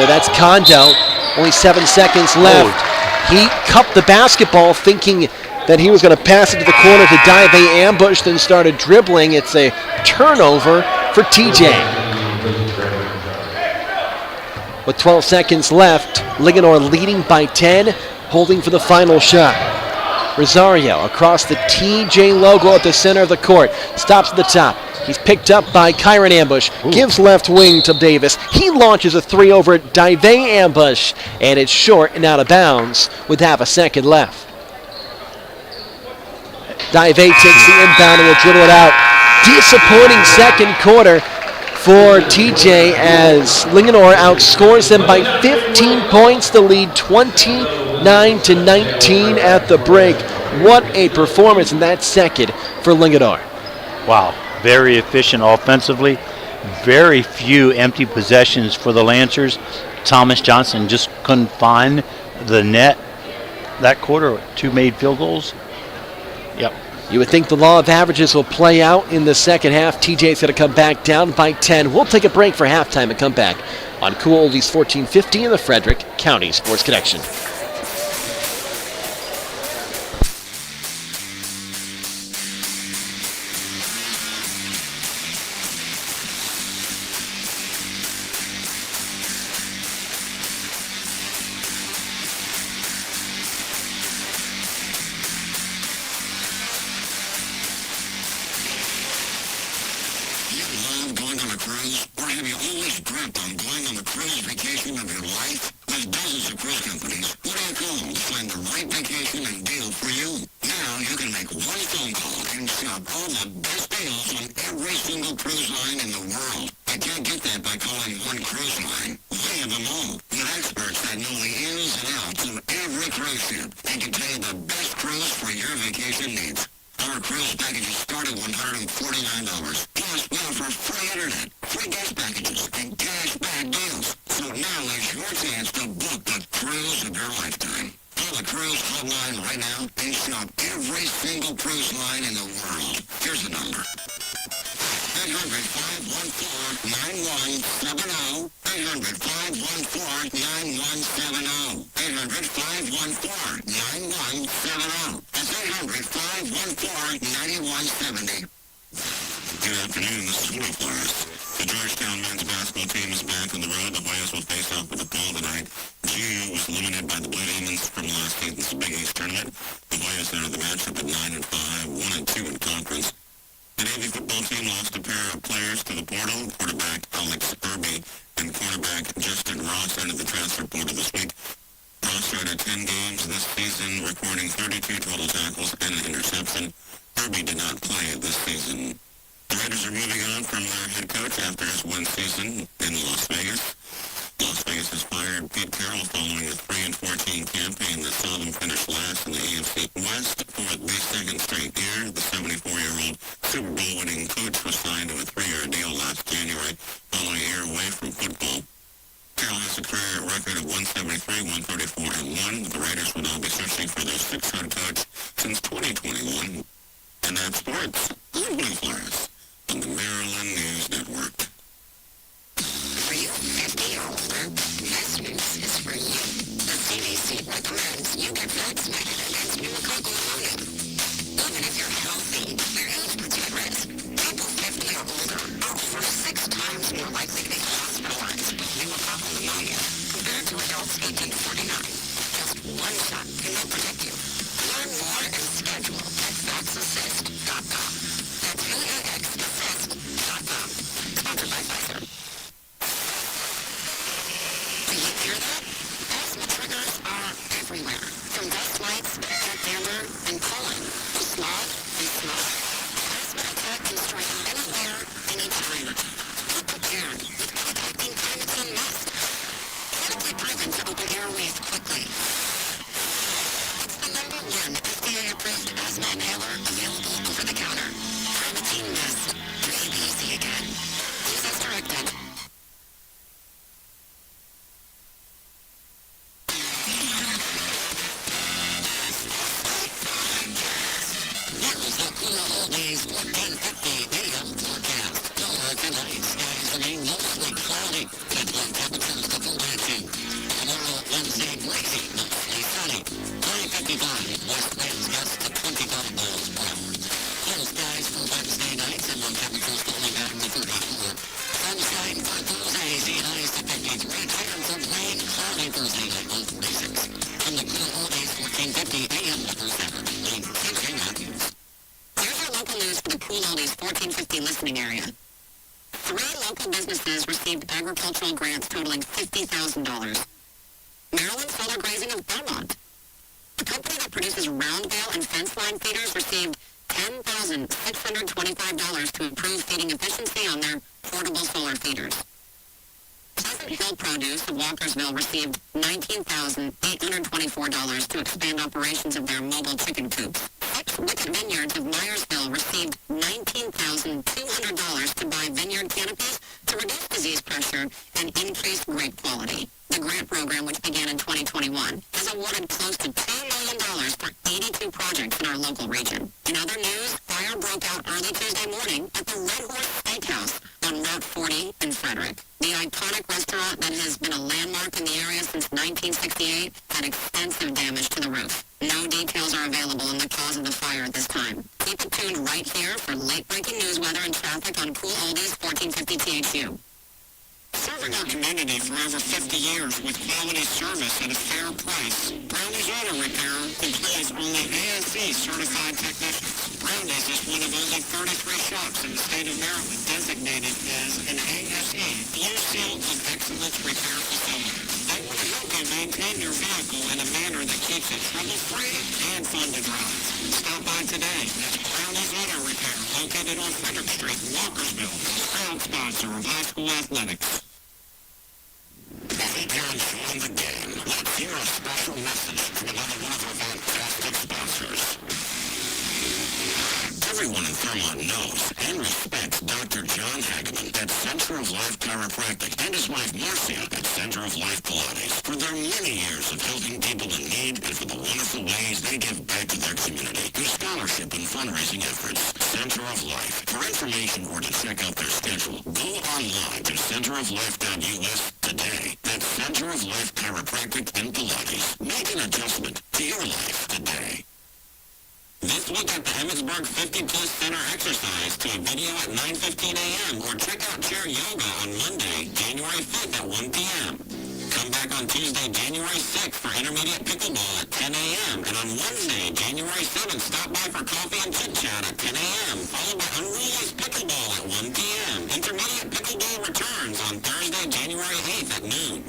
That's Kondo, only 7 seconds left. He cupped the basketball thinking that he was going to pass it to the corner to dive a ambush, then started dribbling. It's a turnover for TJ. With 12 seconds left, Linganore leading by 10, holding for the final shot. Rosario across the TJ logo at the center of the court. Stops at the top. He's picked up by Kyron Ambush. Ooh. Gives left wing to Davis. He launches a three over Dive Ambush, and it's short and out of bounds with half a second left. Dive takes the inbound and will dribble it out. Disappointing second quarter for TJ as Linganore outscores them by 15 points to lead 29-19 at the break. What a performance in that second for Linganore. Wow, very efficient offensively. Very few empty possessions for the Lancers. Thomas Johnson just couldn't find the net that quarter. 2 made field goals. Yep. You would think the law of averages will play out in the second half. TJ's going to come back down by 10. We'll take a break for halftime and come back on Cool Oldies 1450 and the Frederick County Sports Connection. Wednesday, mostly sunny. 55, west winds gust to see highs to 53. Times are playing cloudy Thursday night, low 46. From the Cool Oldies 1450 AM Weather Center, I'm TJ Matthews. Here's our local news for the Cool Oldies 1450 listening area. 3 local businesses received agricultural grants totaling $50,000. Maryland Solar Grazing of Belmont. The company that produces round bale and fence line feeders received $10,625 to improve feeding efficiency on their portable solar feeders. Pleasant Hill Produce of Walkersville received $19,824 to expand operations of their mobile chicken coops. Wicked Vineyards of Myersville received $19,200 to buy vineyard canopies to reduce disease pressure and increase grape quality. The grant program, which began in 2021, has awarded close to $2 million for 82 projects in our local region. In other news, fire broke out early Tuesday morning at the Red Horse Steakhouse on Route 40 in Frederick. The iconic restaurant that has been a landmark in the area since 1968 had extensive damage to the roof. No details are available on the cause of the fire at this time. Keep it tuned right here for late-breaking news, weather, and traffic on Cool Oldies 1450 THU. Serving our community for over 50 years with quality service at a fair price. Brownie's Auto Repair employs only ASE certified technicians. Brownie's is one of only 33 shops in the state of Maryland designated as an ASE Blue Seal of Excellence Repair Facility. They want to help you maintain your vehicle in a manner that keeps it trouble-free and fun to drive. Stop by today. That's Brownie's Auto Repair, located on Frederick Street, Walkersville, proud sponsor of high school athletics. Hey, John, on the game. Let's hear a special message from another one of our fantastic sponsors. Everyone in Fairmont knows and respects Dr. John Hageman at Center of Life Chiropractic and his wife Marcia at Center of Life Pilates for their many years of helping people in need and for the wonderful ways they give back to their community through scholarship and fundraising efforts. Center of Life. For information or to check out their schedule, go online to centeroflife.us today. That's Center of Life Chiropractic and Pilates. Make an adjustment to your life today. This week at the Emmitsburg 50 Plus Center exercise to a video at 9:15 a.m. or check out Chair Yoga on Monday, January 5th at 1 p.m. Come back on Tuesday, January 6th for intermediate pickleball at 10 a.m. And on Wednesday, January 7th, stop by for coffee and chit-chat at 10 a.m. followed by unruly's pickleball at 1 p.m. Intermediate pickleball returns on Thursday, January 8th at noon.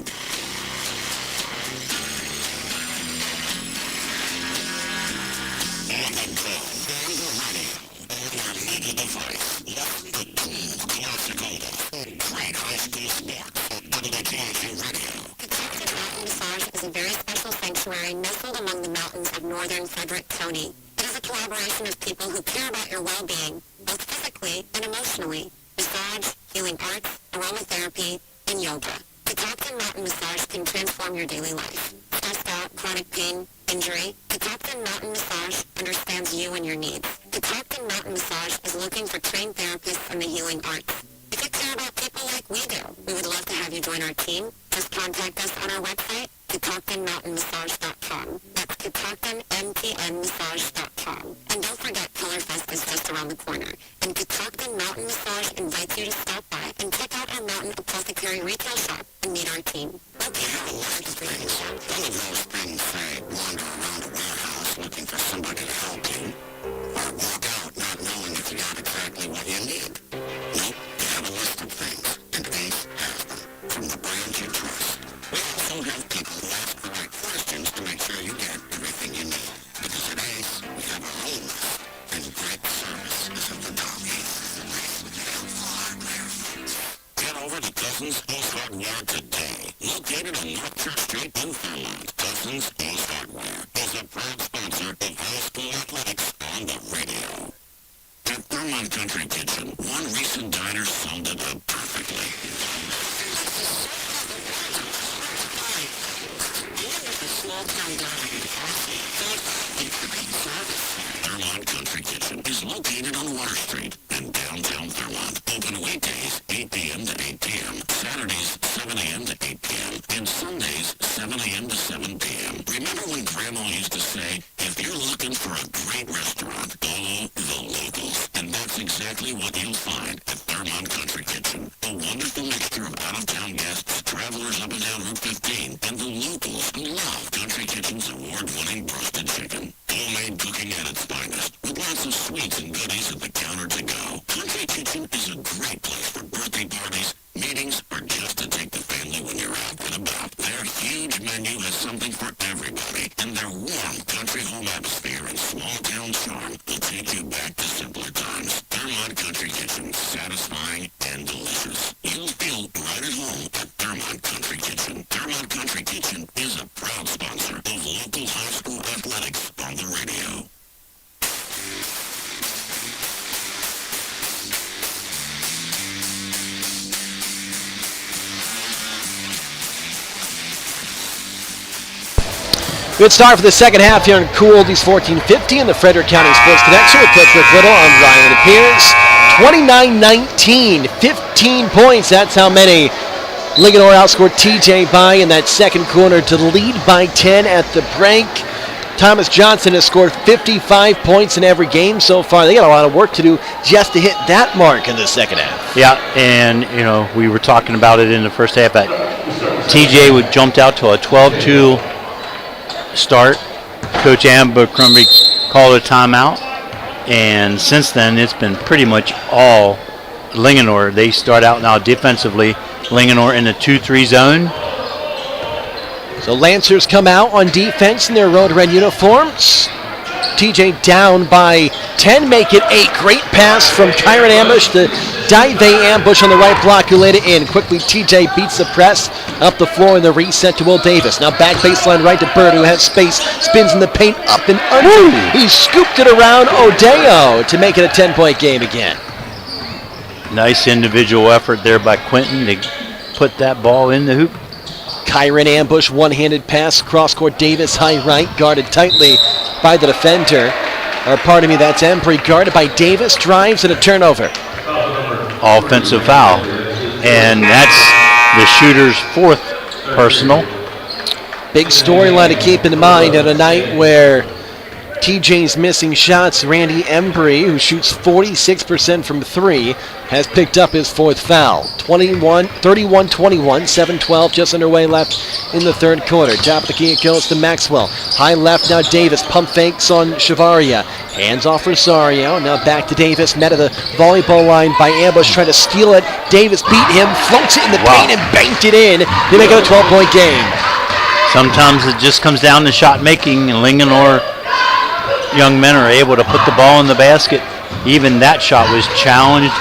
On the go, on the radio, on your mobile device, listen to cool classic oldies and great high school sports on WTHU Radio. Detective Mountain Massage is a very special sanctuary nestled among the mountains of northern Frederick County. It is a collaboration of people who care about your well-being, both physically and emotionally. Massage, healing arts, aromatherapy, and yoga. Catoctin Mountain Massage can transform your daily life. Stressed out, chronic pain, injury, Catoctin Mountain Massage understands you and your needs. Catoctin Mountain Massage is looking for trained therapists in the healing arts. If you care about people like we do, we would love to have you join our team. Just contact us on our website, catoctinmountainmassage.com. That's catoctinmtnmassage.com. And don't forget, Colorfest is just around the corner. And Catoctin Mountain Massage invites you to stop by and check out our Mountain Apothecary retail shop and meet our team. Okay, have a lot of things. None of those things say wander around a warehouse looking for somebody to help you, or walk out not knowing if you got exactly what you need. Nope, you have a list of things, and Ace has them, from the brands you trust. We also have people who ask the right questions to make sure you get everything you need. Because at Ace, we have our own list, and great service is at the top. Ace is the place with the helpful hardware. Get over to Cousins Ace Hardware today. Located on North Church Street in Fairmont, Cousins Ace Hardware is a proud sponsor of high school athletics on the radio. At Fairmont Country Kitchen, one recent diner summed it up perfectly. Small-town dining, coffee, great service. Fairmont Country Kitchen is located on Water Street in downtown Fairmont. Open weekdays, 8 p.m. to 8 p.m. Saturdays, 7 a.m. to 8 p.m. And Sundays, 7 a.m. to 7 p.m. Remember when Grandma used to say, if you're looking for a great restaurant, follow the locals. And that's That's exactly what you'll find at Thermont Country Kitchen. A wonderful mixture of out-of-town guests, travelers up and down Route 15, and the locals who love Country Kitchen's award-winning roasted chicken. Homemade cooking at its finest, with lots of sweets and goodies at the counter to go. Country Kitchen is a great place for birthday parties, meetings, or just to take the family when you're out and about. Their huge menu has something for everybody, and their warm country home atmosphere and small-town charm will take you back to simpler times. Thermont Country Kitchen, satisfying and delicious. You'll feel right at home at Thermont Country Kitchen. Thermont Country Kitchen is a proud sponsor of local high school athletics on the radio. Good start for the second half here in Cool Oldies 1450 in the Frederick County Sports Connection with Coach Rick Little. I'm Ryan Appears. 29-19, 15 points. That's how many Linganore outscored TJ by in that second quarter to lead by 10 at the break. Thomas Johnson has scored 55 points in every game so far. They got a lot of work to do just to hit that mark in the second half. Yeah, and, we were talking about it in the first half that TJ jumped out to a 12-2 start. Coach Abercrombie called a timeout, and since then it's been pretty much all Linganore. They start out now defensively, Linganore in the 2-3 zone. So Lancers come out on defense in their Road Red uniforms. TJ down by 10, make it 8. Great pass from Kyron Ambush to Dive Ambush on the right block who laid it in. Quickly TJ beats the press up the floor in the reset to Will Davis. Now back baseline right to Bird who has space, spins in the paint up and under. He scooped it around Odeo to make it a 10-point game again. Nice individual effort there by Quentin to put that ball in the hoop. Kyron Ambush, one-handed pass, cross-court Davis, high right, guarded tightly by the defender. That's Embry, guarded by Davis, drives and a turnover. Offensive foul. And that's the shooter's fourth personal. Big storyline to keep in mind on a night where TJ's missing shots. Randy Embry, who shoots 46% from 3, has picked up his fourth foul. 31-21, 7-12 just underway left in the third quarter. Top of the key, it goes to Maxwell. High left now Davis, pump fakes on Shavaria. Hands off Rosario, now back to Davis. Met at the volleyball line by Ambush, trying to steal it. Davis beat him, floats it in the paint and banked it in to make it a 12-point game. Sometimes it just comes down to shot making, and Linganore young men are able to put the ball in the basket. Even that shot was challenged.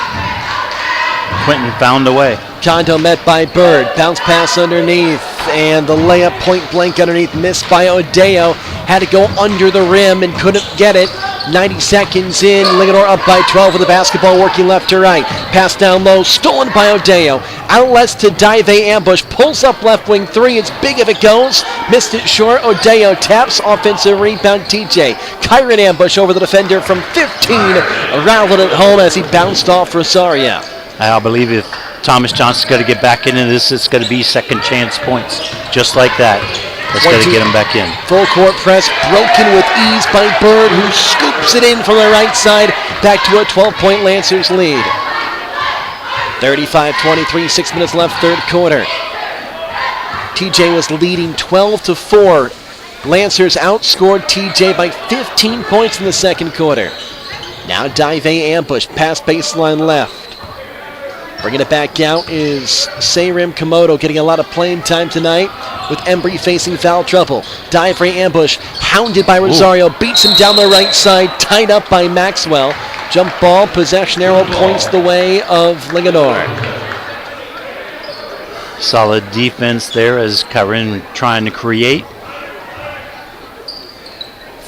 Quentin found a way. Kondo met by Bird. Bounce pass underneath. And the layup point blank underneath missed by Odeo. Had to go under the rim and couldn't get it. 90 seconds in. Linganore up by 12 with the basketball working left to right. Pass down low. Stolen by Odeo. Outlets to Dive Ambush. Pulls up left wing 3. It's big if it goes. Missed it short. Odeo taps. Offensive rebound TJ. Kyron Ambush over the defender from 15. Rallied it home as he bounced off Rosario. I believe if Thomas Johnson's got to get back into this, it's going to be second chance points. Just like that. It's got to get him back in. Full court press broken with ease by Bird, who scoops it in from the right side. Back to a 12-point Lancers lead. 35-23, 6 minutes left, third quarter. TJ was leading 12-4. Lancers outscored TJ by 15 points in the second quarter. Now Dive Ambush, pass baseline left. Bringing it back out is Sayrim Komodo, getting a lot of playing time tonight with Embry facing foul trouble. Dive Ambush, hounded by Rosario, beats him down the right side, tied up by Maxwell. Jump ball, possession arrow points the way of Linganore. Solid defense there as Kyron trying to create.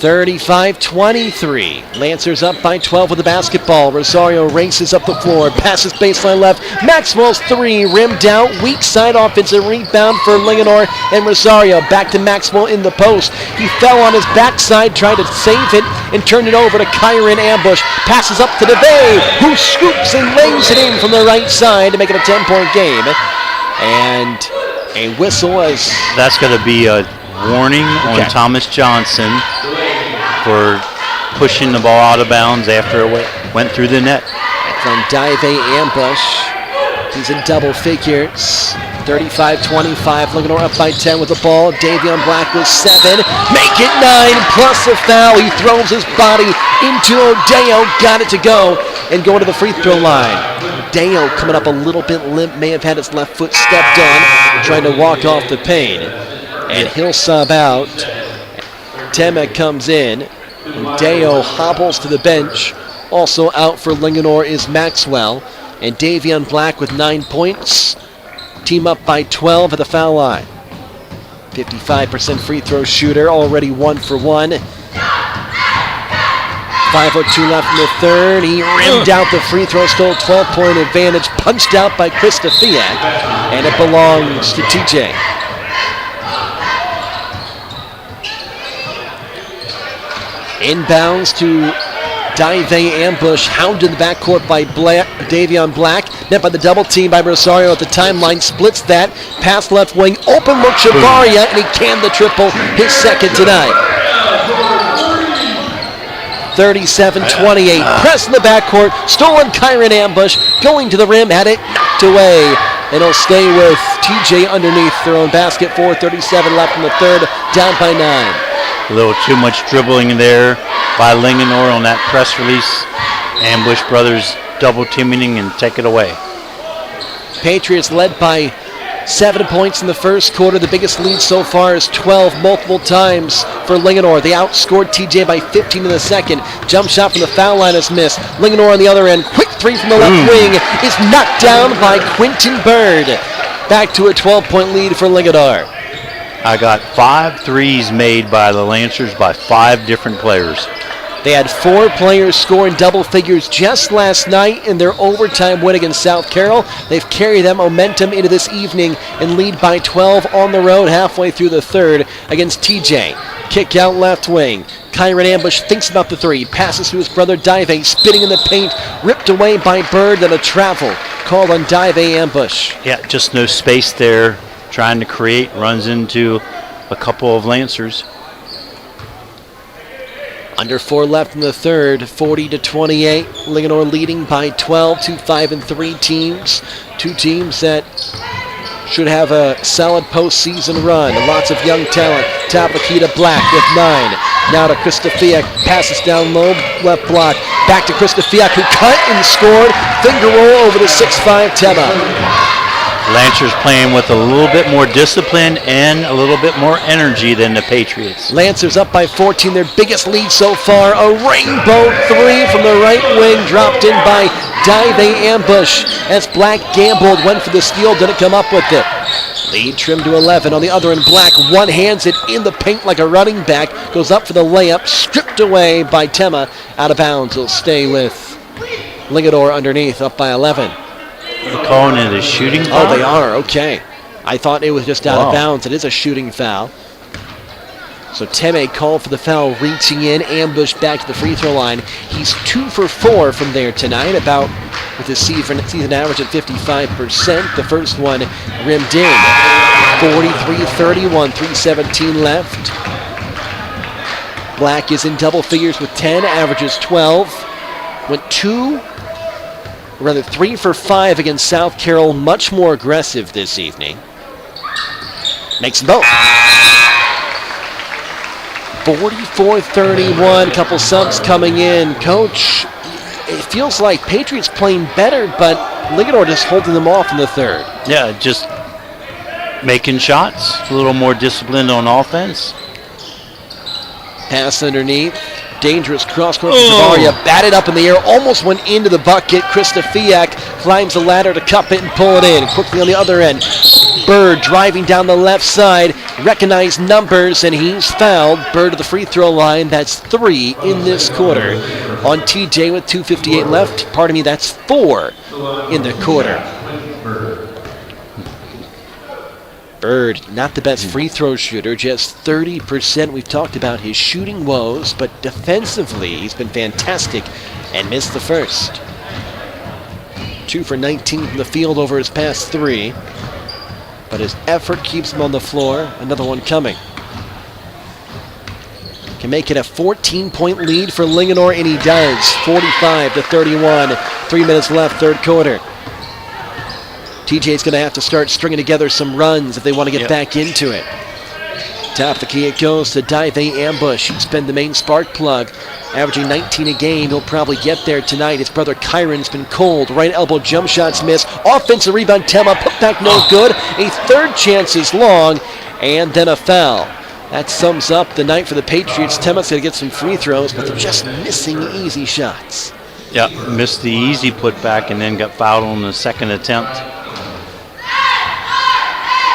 35-23. Lancers up by 12 with the basketball. Rosario races up the floor, passes baseline left. Maxwell's 3, rimmed out, weak side offensive rebound for Linganore and Rosario. Back to Maxwell in the post. He fell on his backside, tried to save it, and turned it over to Kyron Ambush. Passes up to DeVay, who scoops and lays it in from the right side to make it a 10-point game. And a whistle as... That's going to be a warning on Thomas Johnson for pushing the ball out of bounds after it went through the net. from Dive Ambush. He's in double figures. 35-25. Linganore up by 10 with the ball. Davion Black with 7. Make it 9 plus a foul. He throws his body into O'Deo. Got it to go and go to the free throw line. O'Deo coming up a little bit limp. May have had his left foot stepped on. Trying to walk off the paint. And he'll sub out. Temek comes in. O'Deo hobbles to the bench. Also out for Linganore is Maxwell. And Davion Black with 9 points. Team up by 12 at the foul line. 55% free throw shooter, already 1 for 1. 5:02 left in the third. He rimmed out the free throw, stole 12-point advantage, punched out by Krista Fiat, and it belongs to TJ. Inbounds to Dive Ambush, hounded in the backcourt by Davion Black. Met by the double team by Rosario at the timeline. Splits that. Pass left wing. Open look Shavaria, and he canned the triple. His second tonight. 37-28. Press in the backcourt. Stolen Kyron Ambush. Going to the rim. Had it knocked away. And he'll stay with TJ underneath their own basket. 4:37 left in the third. Down by 9. A little too much dribbling there by Linganore on that press release. Ambush brothers double teaming and take it away. Patriots led by 7 points in the first quarter. The biggest lead so far is 12 multiple times for Linganore. They outscored TJ by 15 in the second. Jump shot from the foul line is missed. Linganore on the other end. Quick three from the left wing is knocked down by Quentin Bird. Back to a 12-point lead for Linganore. I got 5 threes made by the Lancers by 5 different players. They had 4 players score in double figures just last night in their overtime win against South Carroll. They've carried that momentum into this evening and lead by 12 on the road halfway through the third against TJ. Kick out left wing. Kyron Ambush thinks about the three. Passes to his brother Dive, spitting in the paint. Ripped away by Bird, then a travel called on Dive Ambush. Yeah, just no space there. Trying to create, runs into a couple of Lancers. Under 4 left in the third, 40-28. Linganore leading by 12, 2 5-3 teams. 2 teams that should have a solid postseason run. Lots of young talent. Top of key to Black with 9. Now to Krista Fiak. Passes down low, left block. Back to Krista Fiak, who cut and scored. Finger roll over to 6'5" Tema. Lancers playing with a little bit more discipline and a little bit more energy than the Patriots. Lancers up by 14, their biggest lead so far. A rainbow 3 from the right wing, dropped in by Dive Ambush. As Black gambled, went for the steal, didn't come up with it. Lead trimmed to 11. On the other end, Black one-hands it in the paint like a running back. Goes up for the layup, stripped away by Tema. Out of bounds, he'll stay with Linganore underneath, up by 11. They're calling it a shooting foul? Oh, they are, okay. I thought it was just out of bounds. It is a shooting foul. So Teme called for the foul, reaching in, Ambush back to the free throw line. He's 2 for 4 from there tonight, about with his season average at 55%. The first one rimmed in. 43-31, 3:17 left. Black is in double figures with 10, averages 12. Went 3 for 5 against South Carroll, much more aggressive this evening. Makes them both. 44-31, couple subs coming in. Coach, it feels like Patriots playing better, but Linganore just holding them off in the third. Yeah, just making shots, a little more disciplined on offense. Pass underneath. Dangerous cross-court from Zavaria. Batted up in the air, almost went into the bucket. Krista Fiak climbs the ladder to cup it and pull it in. Quickly on the other end, Bird driving down the left side. Recognized numbers, and he's fouled. Bird to the free throw line. That's 3 in this quarter. On TJ with 2:58 left. Pardon me, that's 4 in the quarter. Bird, not the best free throw shooter, just 30%. We've talked about his shooting woes, but defensively, he's been fantastic and missed the first. 2 for 19 from the field over his past 3, but his effort keeps him on the floor. Another one coming. can make it a 14-point lead for Linganore, and he does. 45-31. 3 minutes left, third quarter. TJ's going to have to start stringing together some runs if they want to get back into it. Top of the key, it goes to Dive Ambush. He's been the main spark plug, averaging 19 a game. He'll probably get there tonight. His brother Kyron's been cold. Right elbow jump shots miss. Offensive rebound, Tema, put back no good. A third chance is long, and then a foul. That sums up the night for the Patriots. Tema's going to get some free throws, but they're just missing easy shots. Yeah, missed the easy putback and then got fouled on the second attempt.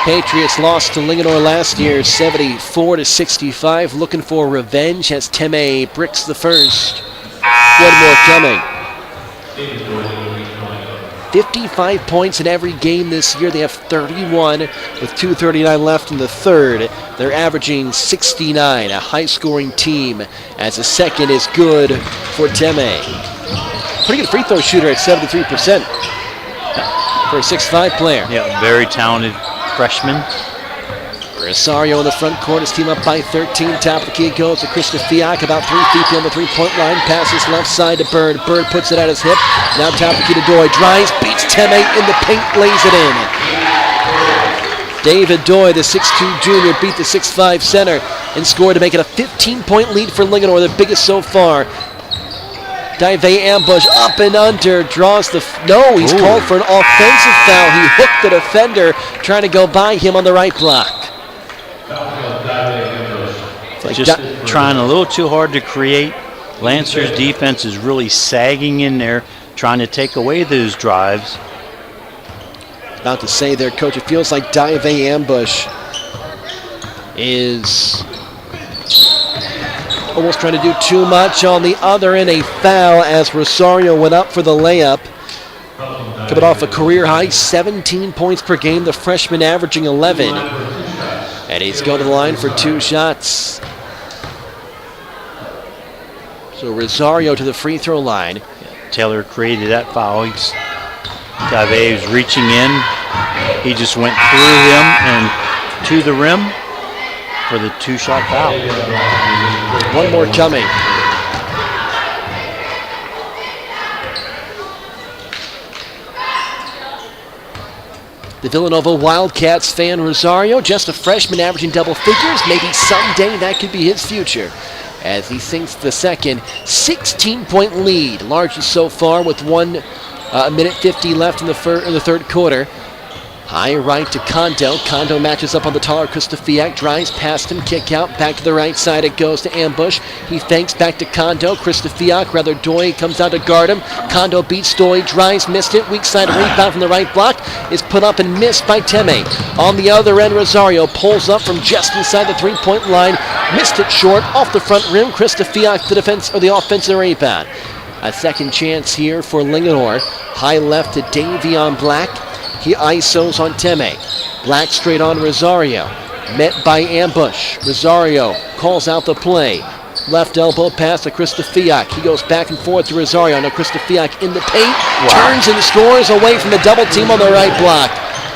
Patriots lost to Linganore last year, 74-65. Looking for revenge as Teme bricks the first. One more coming. 55 points in every game this year. They have 31 with 2:39 left in the third. They're averaging 69, a high-scoring team, as the second is good for Teme. Pretty good free throw shooter at 73% for a 6'5 player. Yeah, very talented freshman. Rosario in the front court, his team up by 13. Top of the key goes to Krista Fiak, about 3 feet beyond the three-point line. Passes left side to Bird. Bird puts it at his hip. Now top of the key to Doy. Drives, beats Teme in the paint, lays it in. David Doy, the 6'2 junior, beat the 6'5 center and scored to make it a 15-point lead for Linganore, the biggest so far. Dive ambush up and under, draws the... No, he's called for an offensive foul. He hooked the defender, trying to go by him on the right block. Just trying a little too hard to create. Lancer's defense is really sagging in there, trying to take away those drives. About to say there, Coach, it feels like Dive ambush is almost trying to do too much on the other end. A foul as Rosario went up for the layup. Coming off a career high, 17 points per game. The freshman averaging 11. And he's going to the line for 2 shots. So Rosario to the free throw line. Taylor created that foul. Dive was reaching in. He just went through him and to the rim for the 2-shot foul. One more coming. The Villanova Wildcats fan Rosario, just a freshman averaging double figures. Maybe someday that could be his future. As he sinks the second, 16-point lead, largest so far with 1 minute 50 left in the third quarter. High right to Kondo. Kondo matches up on the taller Krista Fiak. Drives past him. Kick out. Back to the right side. It goes to Ambush. He fakes back to Kondo. Krista Fiak. Rather, Doy comes out to guard him. Kondo beats Doy. Drives. Missed it. Weak side rebound from the right block. Is put up and missed by Teme. On the other end, Rosario pulls up from just inside the three-point line. Missed it short. Off the front rim. Krista Fiak, the offensive rebound. A second chance here for Linganore. High left to Davion Black. He isos on Teme. Black straight on Rosario. Met by Ambush. Rosario calls out the play. Left elbow pass to Krista Fiak. He goes back and forth to Rosario. Now Krista Fiak in the paint. Turns and scores away from the double team on the right block.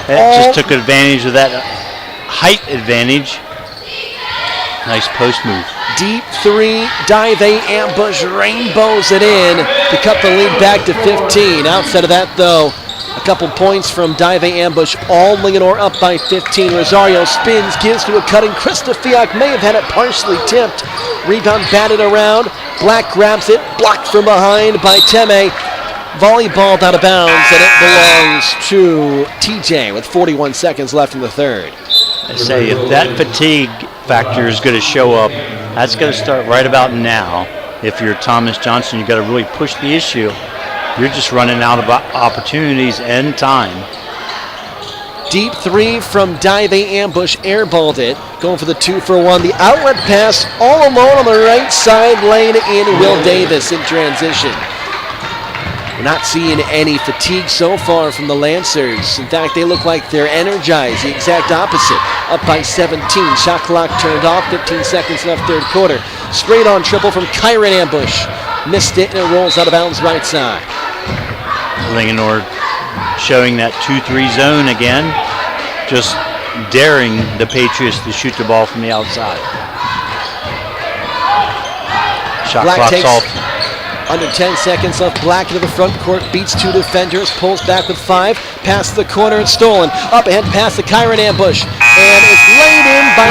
Just took advantage of that height advantage. Nice post move. Deep three, Dive ambush, rainbows it in to cut the lead back to 15. Outside of that, though, a couple points from Dive ambush. All Linganore up by 15. Rosario spins, gives to a cutting. Krista Fiak may have had it partially tipped. Rebound batted around. Black grabs it, blocked from behind by Teme. Volleyballed out of bounds, and it belongs to TJ with 41 seconds left in the third. I say, if that fatigue factor is going to show up, that's going to start right about now. If you're Thomas Johnson, you've got to really push the issue. You're just running out of opportunities and time. Deep three from Dive ambush, airballed it. Going for the 2-for-1. The outlet pass all alone on the right side lane in Will Davis in transition. We're not seeing any fatigue so far from the Lancers. In fact, they look like they're energized. The exact opposite. Up by 17. Shot clock turned off. 15 seconds left third quarter. Straight on triple from Kyron Ambush. Missed it and it rolls out of bounds right side. Linganore showing that 2-3 zone again. Just daring the Patriots to shoot the ball from the outside. Shot Black clock's takes off. under 10 seconds left. Black into the front court, beats 2 defenders, pulls back with 5, past the corner and stolen. Up ahead past the Kyron ambush, and it's laid in by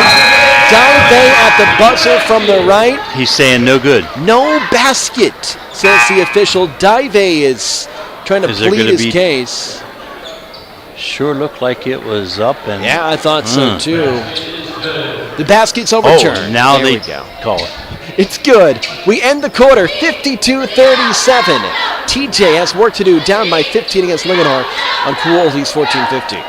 Dive at the buzzer from the right. He's saying no good. No basket, says the official. Dive is trying to plead his case. Sure looked like it was up. And yeah, I thought so too. The basket's overturned. Oh, now there they we go. Call it. It's good. We end the quarter 52-37. TJ has work to do, down by 15 against Linganore on Cool Oldies 1450.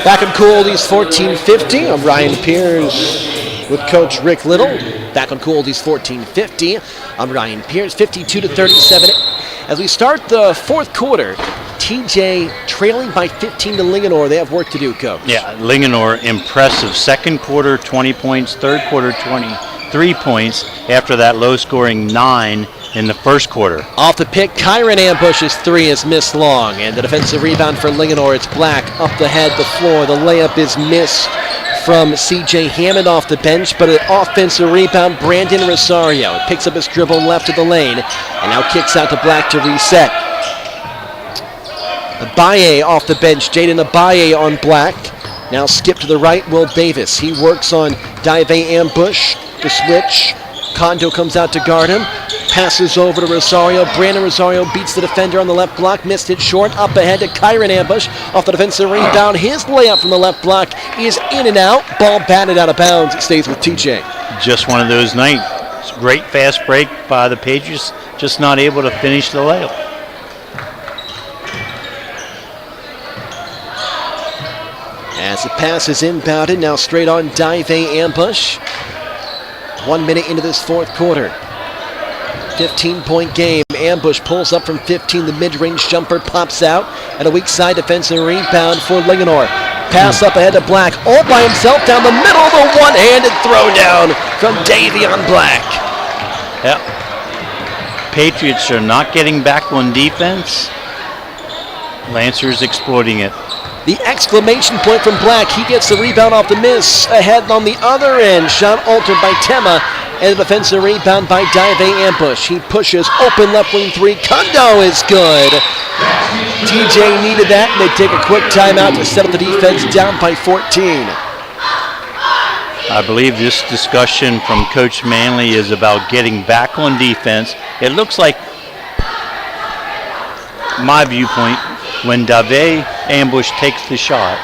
Back on Cool Oldies 1450. I'm Ryan Pierce with Coach Rick Little. Back on Cool Oldies 1450. I'm Ryan Pierce, 52-37. As we start the fourth quarter, TJ trailing by 15 to Linganore. They have work to do, Coach. Yeah, Linganore impressive. Second quarter, 20 points. Third quarter, 23 points after that low-scoring 9 in the first quarter. Off the pick, Kyron ambushes 3 is missed long, and the defensive rebound for Linganore. It's Black up the head, the floor. The layup is missed from CJ Hammond off the bench, but an offensive rebound, Brandon Rosario picks up his dribble left of the lane, and now kicks out to Black to reset. Abaye off the bench, Jaden Abaye on Black. Now skip to the right, Will Davis. He works on Dive ambush, the switch. Kondo comes out to guard him. Passes over to Rosario. Brandon Rosario beats the defender on the left block. Missed it short. Up ahead to Kyron ambush. Off the defensive rebound. His layup from the left block is in and out. Ball batted out of bounds. It stays with TJ. Just one of those nights. Great fast break by the Patriots. Just not able to finish the layup. As the pass is inbounded. Now straight on Dive ambush. 1 minute into this fourth quarter. 15-point game. Ambush pulls up from 15. The mid-range jumper pops out. And a weak side defensive rebound for Linganore. Pass up ahead to Black. All by himself down the middle. The one-handed throwdown from Davion Black. Yep. Patriots are not getting back on defense. Lancers exploiting it. The exclamation point from Black. He gets the rebound off the miss. Ahead on the other end. Shot altered by Tema. And a defensive rebound by Dive ambush. He pushes. Open left wing 3. Kondo is good. TJ needed that. And they take a quick timeout to set up the defense down by 14. I believe this discussion from Coach Manley is about getting back on defense. It looks like, my viewpoint, when Dave ambush takes the shot,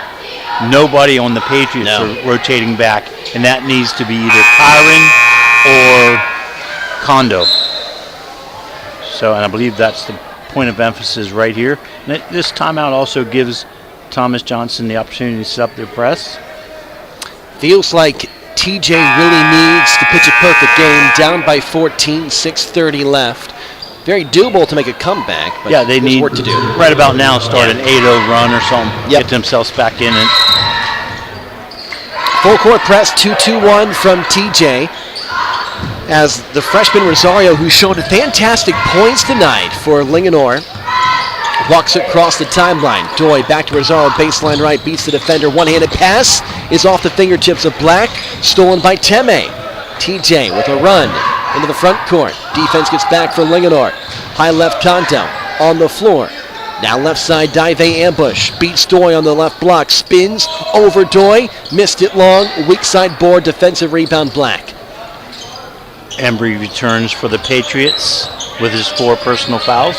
nobody on the Patriots are rotating back, and that needs to be either Kyron or Kondo. So, and I believe that's the point of emphasis right here. And this timeout also gives Thomas Johnson the opportunity to set up their press. Feels like TJ really needs to pitch a perfect game. Down by 14, 6:30 left. Very doable to make a comeback, but yeah, they need work to do. Right about now, start an 8-0 run or something. Get themselves back in it. Full court press, 2-2-1 from TJ. As the freshman Rosario, who showed fantastic points tonight for Linganore, walks across the timeline. Doy back to Rosario, baseline right, beats the defender. One-handed pass is off the fingertips of Black, stolen by Teme. TJ with a run into the front court. Defense gets back for Linganore. High left Kondo on the floor. Now left side Dive ambush. Beats Doy on the left block. Spins over Doy. Missed it long. Weak side board. Defensive rebound Black. Embry returns for the Patriots with his 4 personal fouls.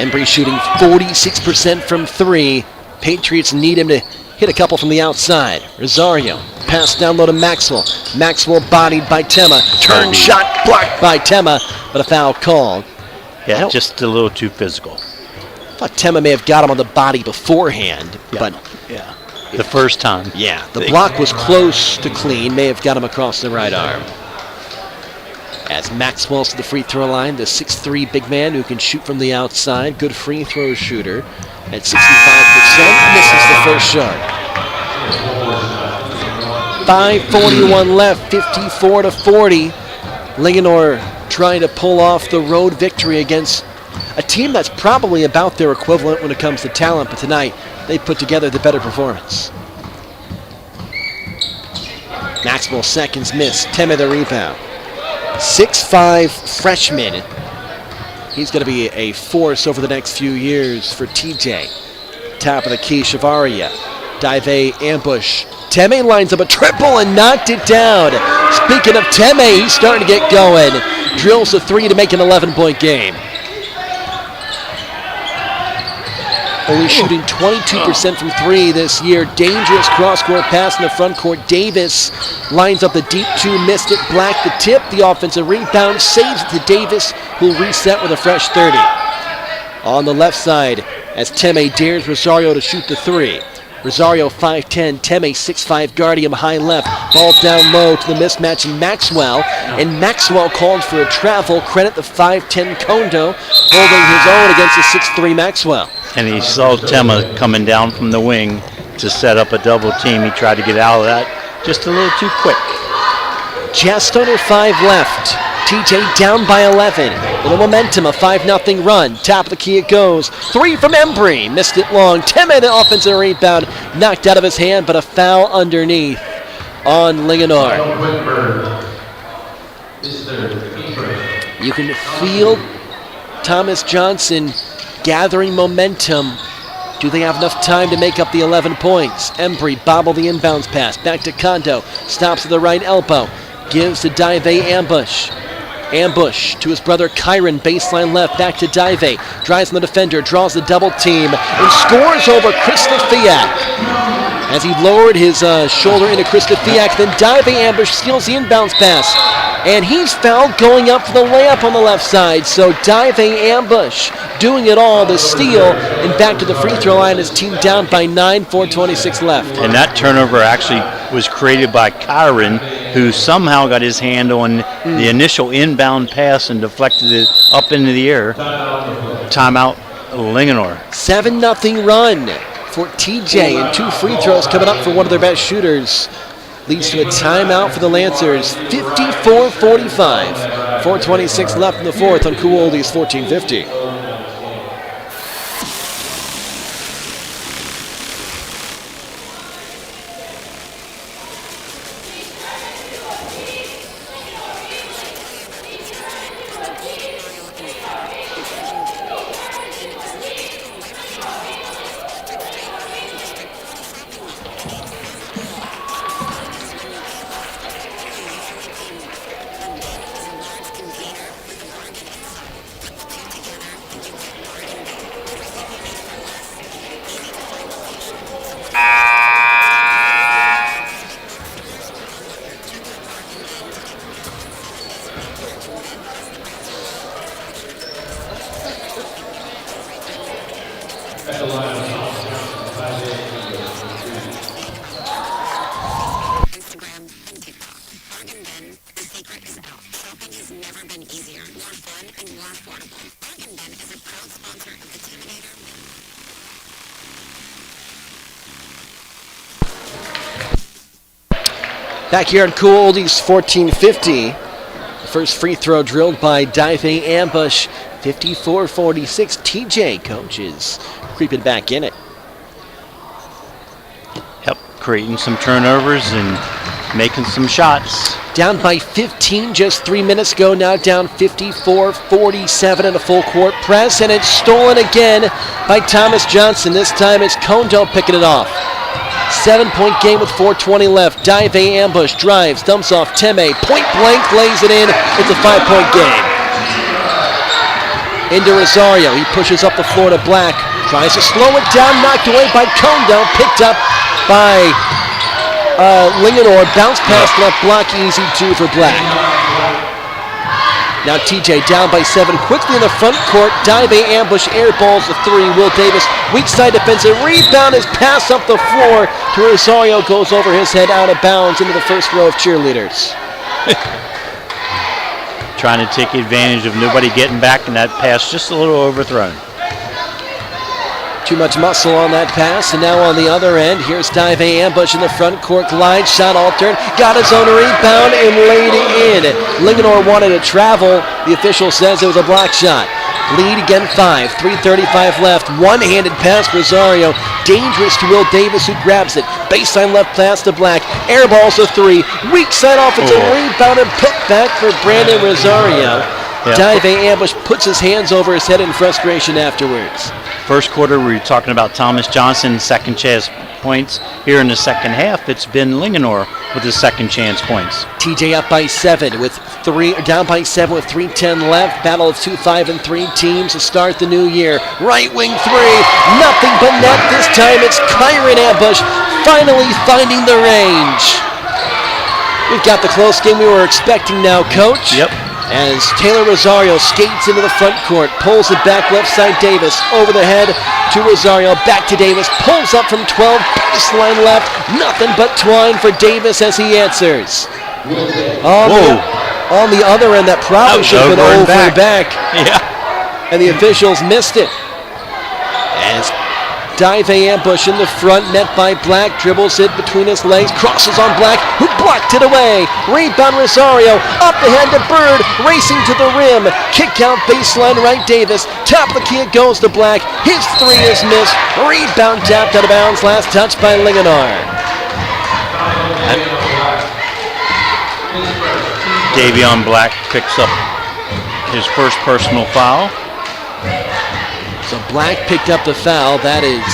Embry shooting 46% from 3. Patriots need him to hit a couple from the outside. Rosario, pass down low to Maxwell. Maxwell bodied by Tema. Turn shot blocked by Tema, but a foul called. Yeah, just a little too physical. I thought Tema may have got him on the body beforehand, but yeah, the first time. Yeah, the block was close to clean. May have got him across the right arm. As Maxwell's to the free throw line, the 6'3" big man who can shoot from the outside. Good free throw shooter at 65%. Misses the first shot. 5:41 left, 54-40. Linganore trying to pull off the road victory against a team that's probably about their equivalent when it comes to talent, but tonight they put together the better performance. Maxwell seconds miss. Temme the rebound. 6'5" freshman. He's going to be a force over the next few years for TJ. Top of the key, Shavaria. Dive ambush. Temme lines up a triple and knocked it down. Speaking of Temme, he's starting to get going. Drills a 3 to make an 11-point game. Only shooting 22% from 3 this year. Dangerous cross-court pass in the front court. Davis lines up the deep 2, missed it. Black the tip, the offensive rebound, saves it to Davis, who'll reset with a fresh 30. On the left side, as Temme dares Rosario to shoot the 3. Rosario 5'10", Temme 6'5", guarding him high left. Ball down low to the mismatch in Maxwell. And Maxwell called for a travel. Credit the 5'10" Kondo, holding his own against the 6'3" Maxwell. And he saw Tema coming down from the wing to set up a double team. He tried to get out of that just a little too quick. Just under 5 left. TJ down by 11. Little momentum, a 5-0 run. Top of the key it goes. 3 from Embry. Missed it long. Temme the offensive rebound. Knocked out of his hand, but a foul underneath on Linganore. You can feel Thomas Johnson gathering momentum. Do they have enough time to make up the 11 points? Embry bobble the inbounds pass. Back to Kondo. Stops at the right elbow. Gives to Dive ambush. Ambush to his brother Kyron, baseline left, back to Dive. Drives on the defender, draws the double team, and scores over Christofiak. As he lowered his shoulder into Christofiak, then Dive ambush steals the inbounds pass. And he's fouled going up for the layup on the left side. So Dive ambush doing it all, the steal, and back to the free throw line. His team down by 9, 4:26 left. And that turnover actually was created by Kyron, who somehow got his hand on the initial inbound pass and deflected it up into the air. Timeout, Linganore. 7-0 run for TJ, and 2 free throws coming up for one of their best shooters. Leads to a timeout for the Lancers. 54-45. 4:26 left in the fourth on Cool Oldies 1450. Back here on Cool Oldies 1450. The first free throw drilled by Dive ambush. 54-46. TJ coaches creeping back in it. Yep, creating some turnovers and making some shots. Down by 15 just 3 minutes ago. Now down 54-47 in a full court press. And it's stolen again by Thomas Johnson. This time it's Kondo picking it off. 7-point game with 4:20 left. Dive ambush, drives, dumps off Temme. Point blank, lays it in. It's a 5-point game. into Rosario. He pushes up the floor to Black. Tries to slow it down, knocked away by Kondo. Picked up by Linganore. Bounce pass left block, easy 2 for Black. Now TJ down by 7. Quickly in the front court. Dive ambush, air balls the 3. Will Davis, weak side defensive. Rebound is passed up the floor to Rosario. Goes over his head out of bounds into the first row of cheerleaders. Trying to take advantage of nobody getting back, and that pass just a little overthrown. Too much muscle on that pass, and now on the other end, here's Dive ambush in the front court. Glide, shot altered, got his own rebound and laid it in. Linganore wanted to travel. The official says it was a block shot. Lead again 5, 3:35 left. One-handed pass, Rosario. Dangerous to Will Davis, who grabs it. Baseline left pass to Black. Air balls a 3. Weak side offensive rebound and put back for Brandon Rosario. Yep. Dive ambush puts his hands over his head in frustration afterwards. First quarter, we were talking about Thomas Johnson, second chance points. Here in the second half, it's been Linganore with his second chance points. TJ up by 7 with 3, down by 7 with 3:10 left. Battle of 2, 5, and 3 teams to start the new year. Right wing 3, nothing but net. This time it's Kyron ambush finally finding the range. We've got the close game we were expecting now, Coach. Yep. As Taylor Rosario skates into the front court, pulls it back left side Davis, over the head to Rosario, back to Davis, pulls up from 12, baseline left, nothing but twine for Davis as he answers. On the other end, that probably should have been over back. Yeah. And the officials missed it. As Dive ambush in the front, net by Black, dribbles it between his legs, crosses on Black, who blocked it away. Rebound Rosario, up ahead to Bird, racing to the rim. Kick out baseline right Davis, top of the key it goes to Black. His 3 is missed. Rebound tapped out of bounds, last touch by Linganore. Davion Black picks up his first personal foul. So Black picked up the foul. That is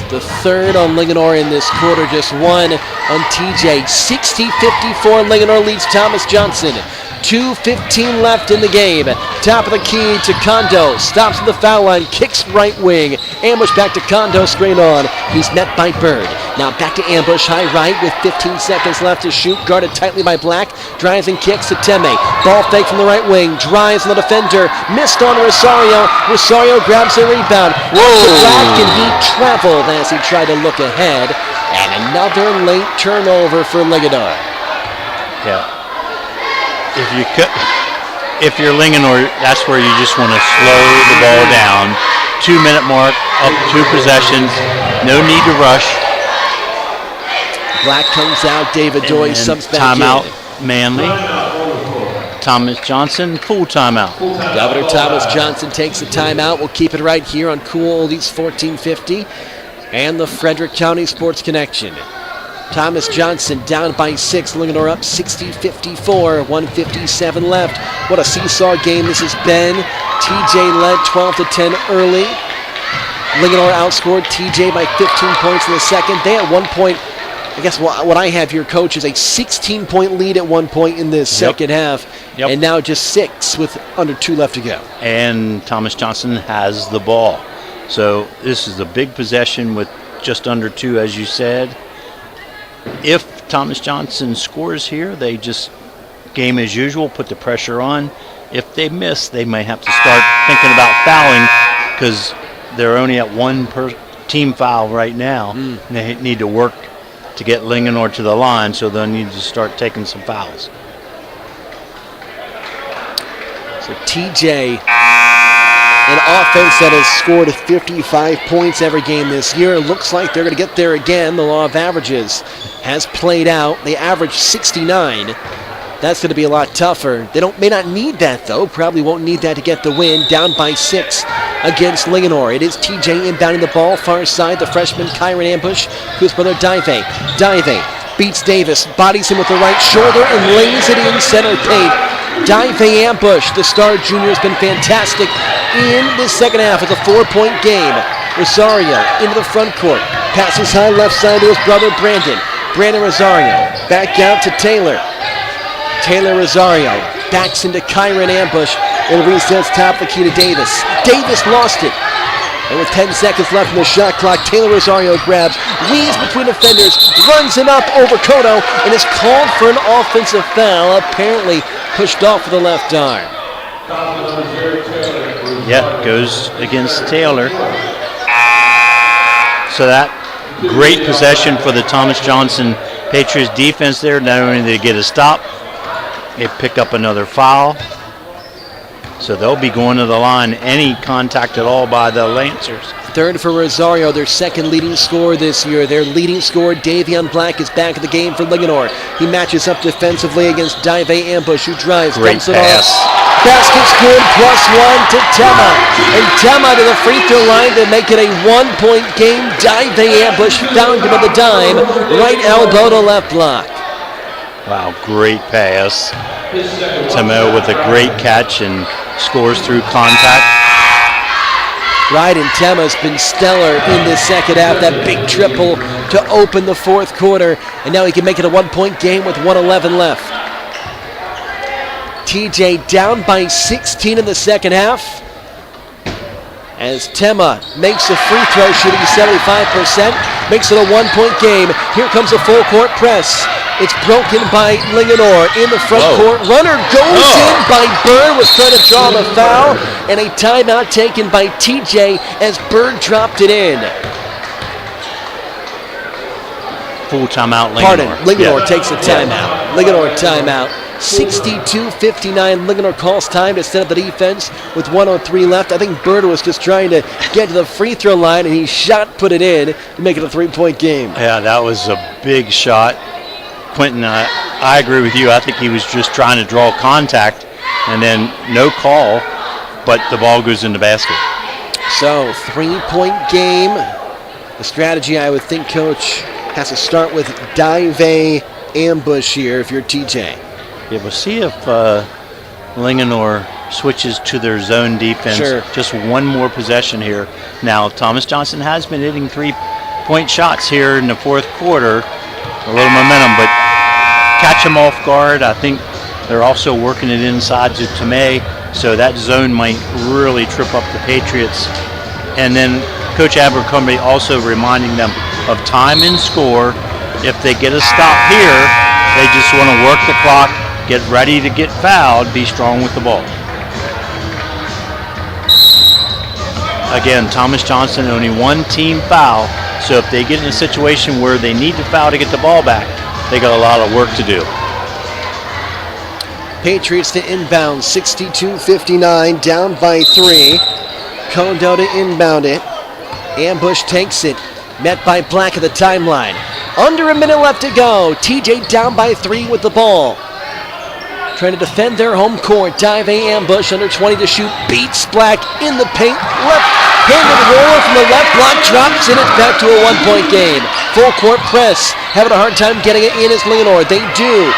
the 3rd on Linganore in this quarter, just 1 on TJ. 60-54, Linganore leads Thomas Johnson. 2:15 left in the game. Top of the key to Kondo. Stops at the foul line, kicks right wing. Ambush back to Kondo, straight on. He's met by Bird. Now back to ambush, high right with 15 seconds left to shoot. Guarded tightly by Black. Drives and kicks to Teme. Ball fake from the right wing. Drives on the defender. Missed on Rosario. Rosario grabs the rebound. Black, and he traveled as he tried to look ahead. And another late turnover for Linganore. Yeah. If you're Linganore, that's where you just want to slow the ball down. 2-minute mark, up 2 possessions, no need to rush. Black comes out, David Doy subs back timeout, Manly. Thomas Johnson, full timeout. Governor Thomas Johnson takes a timeout. We'll keep it right here on Cool Oldies 1450 and the Frederick County Sports Connection. Thomas Johnson down by 6. Linganore up 60-54. 1:57 left. What a seesaw game this has been. TJ led 12-10 early. Linganore outscored TJ by 15 points in the second. They at one point, I guess what I have here, Coach, is a 16-point lead at one point in this second half. Yep. And now just 6 with under 2 left to go. And Thomas Johnson has the ball. So this is a big possession with just under 2, as you said. If Thomas Johnson scores here, they just, game as usual, put the pressure on. If they miss, they may have to start thinking about fouling because they're only at 1 per team foul right now. And they need to work to get Linganore to the line, so they'll need to start taking some fouls. So TJ, an offense that has scored 55 points every game this year. Looks like they're going to get there again. The law of averages has played out. They averaged 69. That's going to be a lot tougher. They may not need that, though. Probably won't need that to get the win. Down by 6 against Linganore. It is TJ inbounding the ball. Far side, the freshman Kyron ambush. Who's brother Dive. Dive beats Davis. Bodies him with the right shoulder and lays it in center paint. Dive ambush. The star junior has been fantastic in the second half. It's a 4-point game. Rosario into the front court. Passes high left side to his brother Brandon. Brandon Rosario. Back out to Taylor. Taylor Rosario backs into Kyron ambush. And resets top of the key to Davis. Davis lost it. And with 10 seconds left in the shot clock, Taylor Rosario grabs, weaves between defenders, runs him up over Cotto, and is called for an offensive foul, apparently pushed off with the left arm. Yep, goes against Taylor. So that great possession for the Thomas Johnson Patriots defense there. Not only did they get a stop, they pick up another foul. So they'll be going to the line, any contact at all by the Lancers. Third for Rosario, their second leading scorer this year. Their leading scorer, Davion Black, is back in the game for Linganore. He matches up defensively against Dive Ambush, who drives, Great dumps it pass. off. Basket's good, +1 to Tema. And Tema to the free throw line to make it a 1-point game. Dive Ambush found him at the dime, right elbow to left block. Wow, great pass. Tamo with a great catch and scores through contact. Ryden Tema's been stellar in the second half. That big triple to open the fourth quarter. And now he can make it a 1-point game with 1:11 left. TJ down by 16 in the second half. As Tema makes a free throw, shooting 75%, makes it a 1-point game. Here comes a full court press. It's broken by Linganore in the front court. Runner goes in by Bird, was trying to draw the foul, and a timeout taken by TJ as Bird dropped it in. Full timeout, Linganore. Pardon, Linganore takes a timeout. Linganore timeout. 62-59. Linganore calls time to set up the defense with 1:03 left. I think Bird was just trying to get to the free throw line, and he put it in to make it a 3-point game. Yeah, that was a big shot. Quentin, I agree with you. I think he was just trying to draw contact, and then no call, but the ball goes in the basket. So, 3-point game. The strategy, I would think, Coach, has to start with Dive Ambush here if you're TJ. Yeah, we'll see if Linganore switches to their zone defense. Sure. Just one more possession here. Now, Thomas Johnson has been hitting 3-point shots here in the fourth quarter. A little momentum, but catch him off guard. I think they're also working it inside to Tomei, so that zone might really trip up the Patriots. And then Coach Abercrombie also reminding them of time and score. If they get a stop here, they just want to work the clock, get ready to get fouled, be strong with the ball. Again, Thomas Johnson, only one team foul, so if they get in a situation where they need to foul to get the ball back, they got a lot of work to do. Patriots to inbound, 62-59, down by 3. Kondo to inbound it. Ambush takes it, met by Black at the timeline. Under a minute left to go. TJ down by 3 with the ball. Trying to defend their home court. Dive Ambush, under 20 to shoot. Beats Black in the paint. Left-handed roller from the left block. Drops in it back to a 1-point game. Full court press. Having a hard time getting it in is Linganore. They do.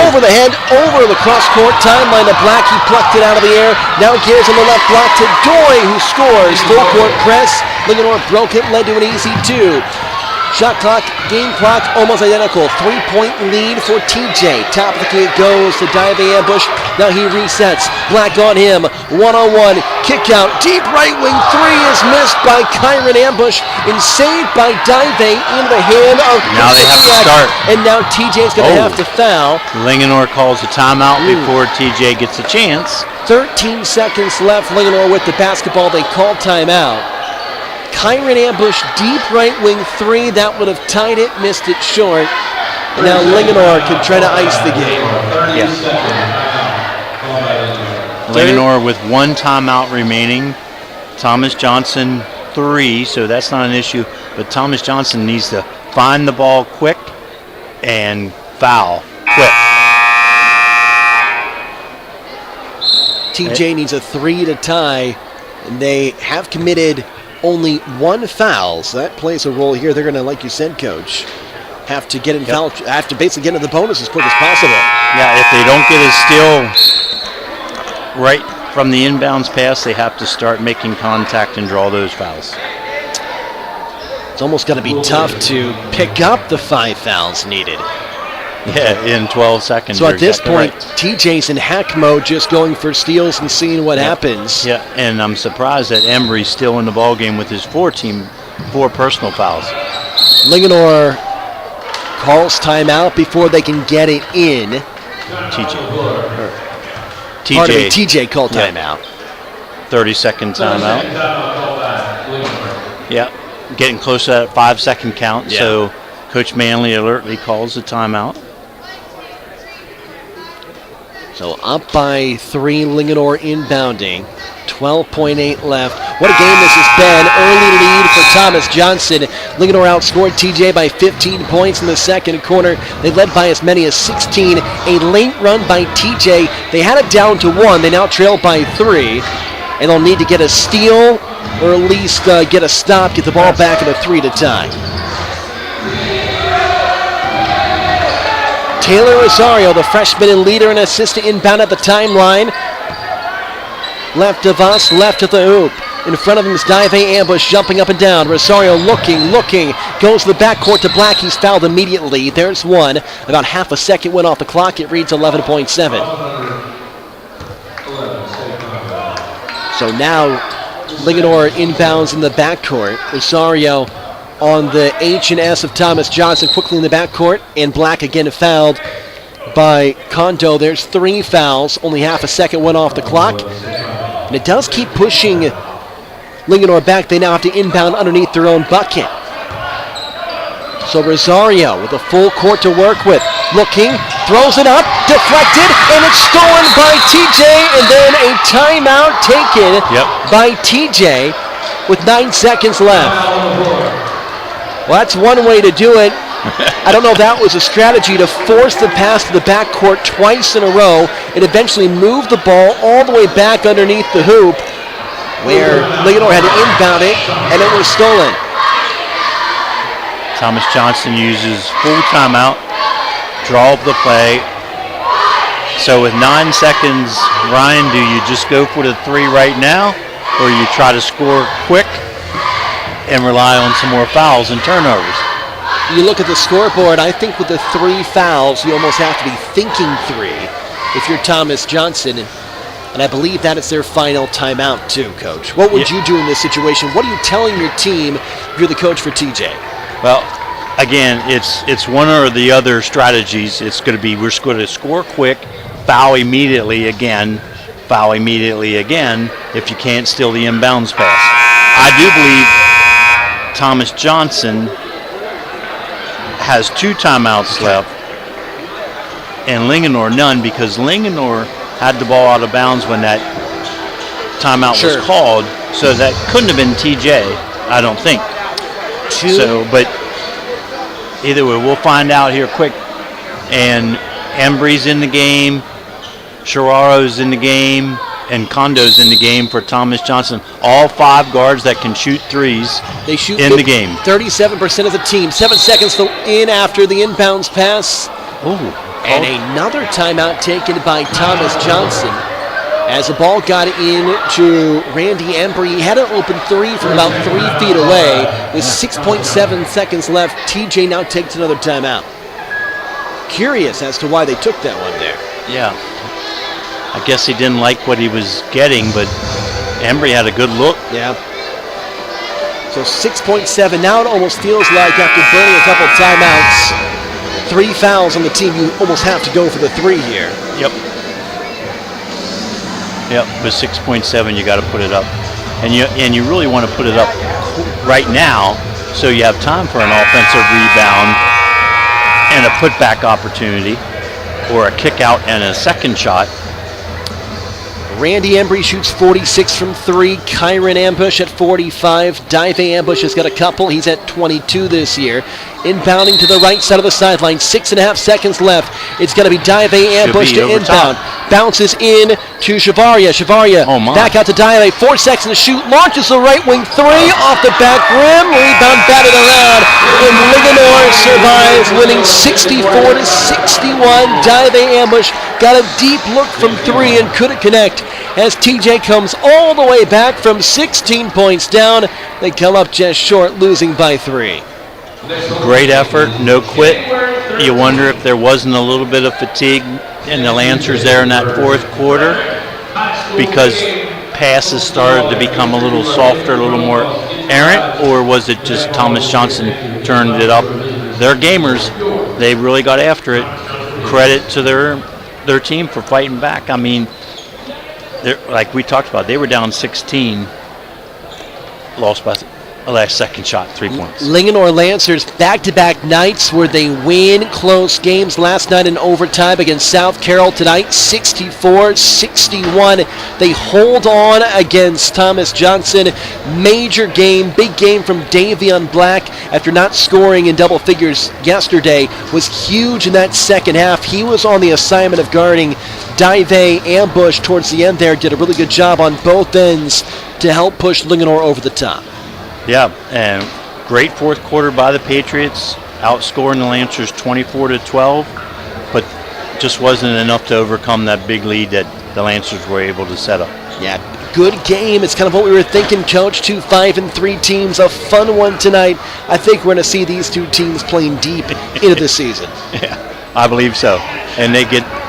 Over the head, over the cross-court timeline to Black. He plucked it out of the air. Now gives on the left block to Doy, who scores. Full court press. Linganore broke it, led to an easy 2. Shot clock, game clock, almost identical. 3-point lead for TJ. Top of the key it goes to Dive Ambush. Now he resets. Black on him. 1-on-1. Kick out. Deep right wing 3 is missed by Kyron Ambush and saved by Dive into the hand of Now they have to start. And now TJ's going to have to foul. Linganore calls a timeout before TJ gets a chance. 13 seconds left. Linganore with the basketball. They call timeout. Kyron Ambush, deep right wing 3. That would have tied it, missed it short. Now Linganore can try to ice the game. Yeah. Linganore with 1 timeout remaining. Thomas Johnson 3, so that's not an issue. But Thomas Johnson needs to find the ball quick and foul quick. TJ needs a 3 to tie, and they have committed only 1 foul, so that plays a role here. They're going to, like you said, Coach, have to get in foul, have to basically get into the bonus as quick as possible. Yeah, if they don't get a steal right from the inbounds pass, they have to start making contact and draw those fouls. It's almost going to be tough to pick up the 5 fouls needed. Yeah, in 12 seconds. So at this exactly point, TJ's in hack mode, just going for steals and seeing what happens. Yeah, and I'm surprised that Embry's still in the ballgame with his 4 personal fouls. Linganore calls timeout before they can get it in. TJ called timeout. 30-second timeout. Yeah, getting close to that 5-second count. Yeah. So Coach Manley alertly calls the timeout. So up by 3, Linganore inbounding. 12.8 left. What a game this has been. Early lead for Thomas Johnson. Linganore outscored TJ by 15 points in the second quarter. They led by as many as 16. A late run by TJ. They had it down to 1. They now trail by 3. And they'll need to get a steal or at least get a stop, get the ball back at a 3 to tie. Taylor Rosario, the freshman and leader and assist to inbound at the timeline. Left of us, left of the hoop. In front of him is Dive Ambush, jumping up and down. Rosario looking, goes to the backcourt to Black. He's fouled immediately. There's one. About half a second went off the clock. It reads 11.7. So now Linganore inbounds in the backcourt. Rosario on the H&S of Thomas Johnson, quickly in the backcourt, and Black again fouled by Kondo. There's 3 fouls. Only half a second went off the clock. And it does keep pushing Linganore back. They now have to inbound underneath their own bucket. So Rosario with a full court to work with. Looking, throws it up, deflected, and it's stolen by TJ, and then a timeout taken by TJ with 9 seconds left. Well, that's one way to do it. I don't know if that was a strategy to force the pass to the backcourt twice in a row and eventually move the ball all the way back underneath the hoop where Linganore had to inbound it, and it was stolen. Thomas Johnson uses full timeout, draw up the play. So with 9 seconds, Ryan, do you just go for the 3 right now, or you try to score quick and rely on some more fouls and turnovers? You look at the scoreboard, I think with the 3 fouls, you almost have to be thinking 3 if you're Thomas Johnson. And I believe that is their final timeout too, Coach. What would you do in this situation? What are you telling your team if you're the coach for TJ? Well, again, it's one or the other strategies. It's going to be we're going to score quick, foul immediately again, if you can't steal the inbounds pass. I do believe Thomas Johnson has 2 timeouts left and Linganore none, because Linganore had the ball out of bounds when that timeout was called, so that couldn't have been TJ, I don't think. So, but either way, we'll find out here quick. And Embry's in the game, Sciarro's in the game, and Kondo's in the game for Thomas Johnson. All 5 guards that can shoot threes they shoot in the game. 37% of the team. 7 seconds in after the inbounds pass. And another timeout taken by Thomas Johnson as the ball got into Randy Embry. He had an open 3 from about 3 feet away. With 6.7 seconds left, TJ now takes another timeout. Curious as to why they took that one there. Yeah. I guess he didn't like what he was getting, but Embry had a good look. Yeah. So 6.7. Now it almost feels like after burning a couple timeouts, 3 fouls on the team, you almost have to go for the 3 here. Yep. With 6.7, you got to put it up, and you really want to put it up right now, so you have time for an offensive rebound and a putback opportunity, or a kick out and a second shot. Randy Embry shoots 46 from 3. Kyron Ambush at 45. Dive Ambush has got a couple. He's at 22 this year. Inbounding to the right side of the sideline. 6.5 seconds left. It's going to be Dive Ambush to inbound. Bounces in to Shavaria. Shavaria back out to Dive. 4 seconds to shoot. Launches the right wing 3 off the back rim. Rebound batted around. And Linganore survives, winning 64-61. Dive Ambush got a deep look from 3 and couldn't connect. As TJ comes all the way back from 16 points down, they come up just short, losing by 3. Great effort, no quit. You wonder if there wasn't a little bit of fatigue in the Lancers there in that fourth quarter because passes started to become a little softer, a little more errant, or was it just Thomas Johnson turned it up? They're gamers. They really got after it. Credit to their team for fighting back. I mean, like we talked about, they were down 16, lost by a last second shot, 3 points. Linganore Lancers back-to-back nights where they win close games. Last night in overtime against South Carroll. Tonight 64-61. They hold on against Thomas Johnson. Major game, big game from Davion Black after not scoring in double figures yesterday. Was huge in that second half. He was on the assignment of guarding Dive Ambush towards the end there. Did a really good job on both ends to help push Linganore over the top. Yeah, and great fourth quarter by the Patriots, outscoring the Lancers 24-12, but just wasn't enough to overcome that big lead that the Lancers were able to set up. Yeah, good game. It's kind of what we were thinking, Coach. 2 5-3 teams, a fun one tonight. I think we're going to see these two teams playing deep into the season. Yeah, I believe so. And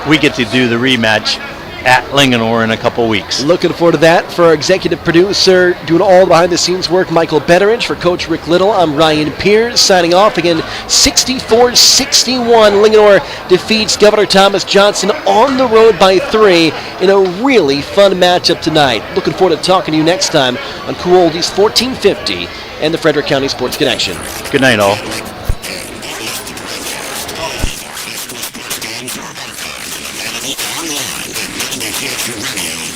we get to do the rematch at Linganore in a couple weeks. Looking forward to that. For our executive producer, doing all the behind-the-scenes work, Michael Betteridge. For Coach Rick Little, I'm Ryan Pierce, signing off again. 64-61. Linganore defeats Governor Thomas Johnson on the road by 3 in a really fun matchup tonight. Looking forward to talking to you next time on Cool Oldies 1450 and the Frederick County Sports Connection. Good night, all. Radio.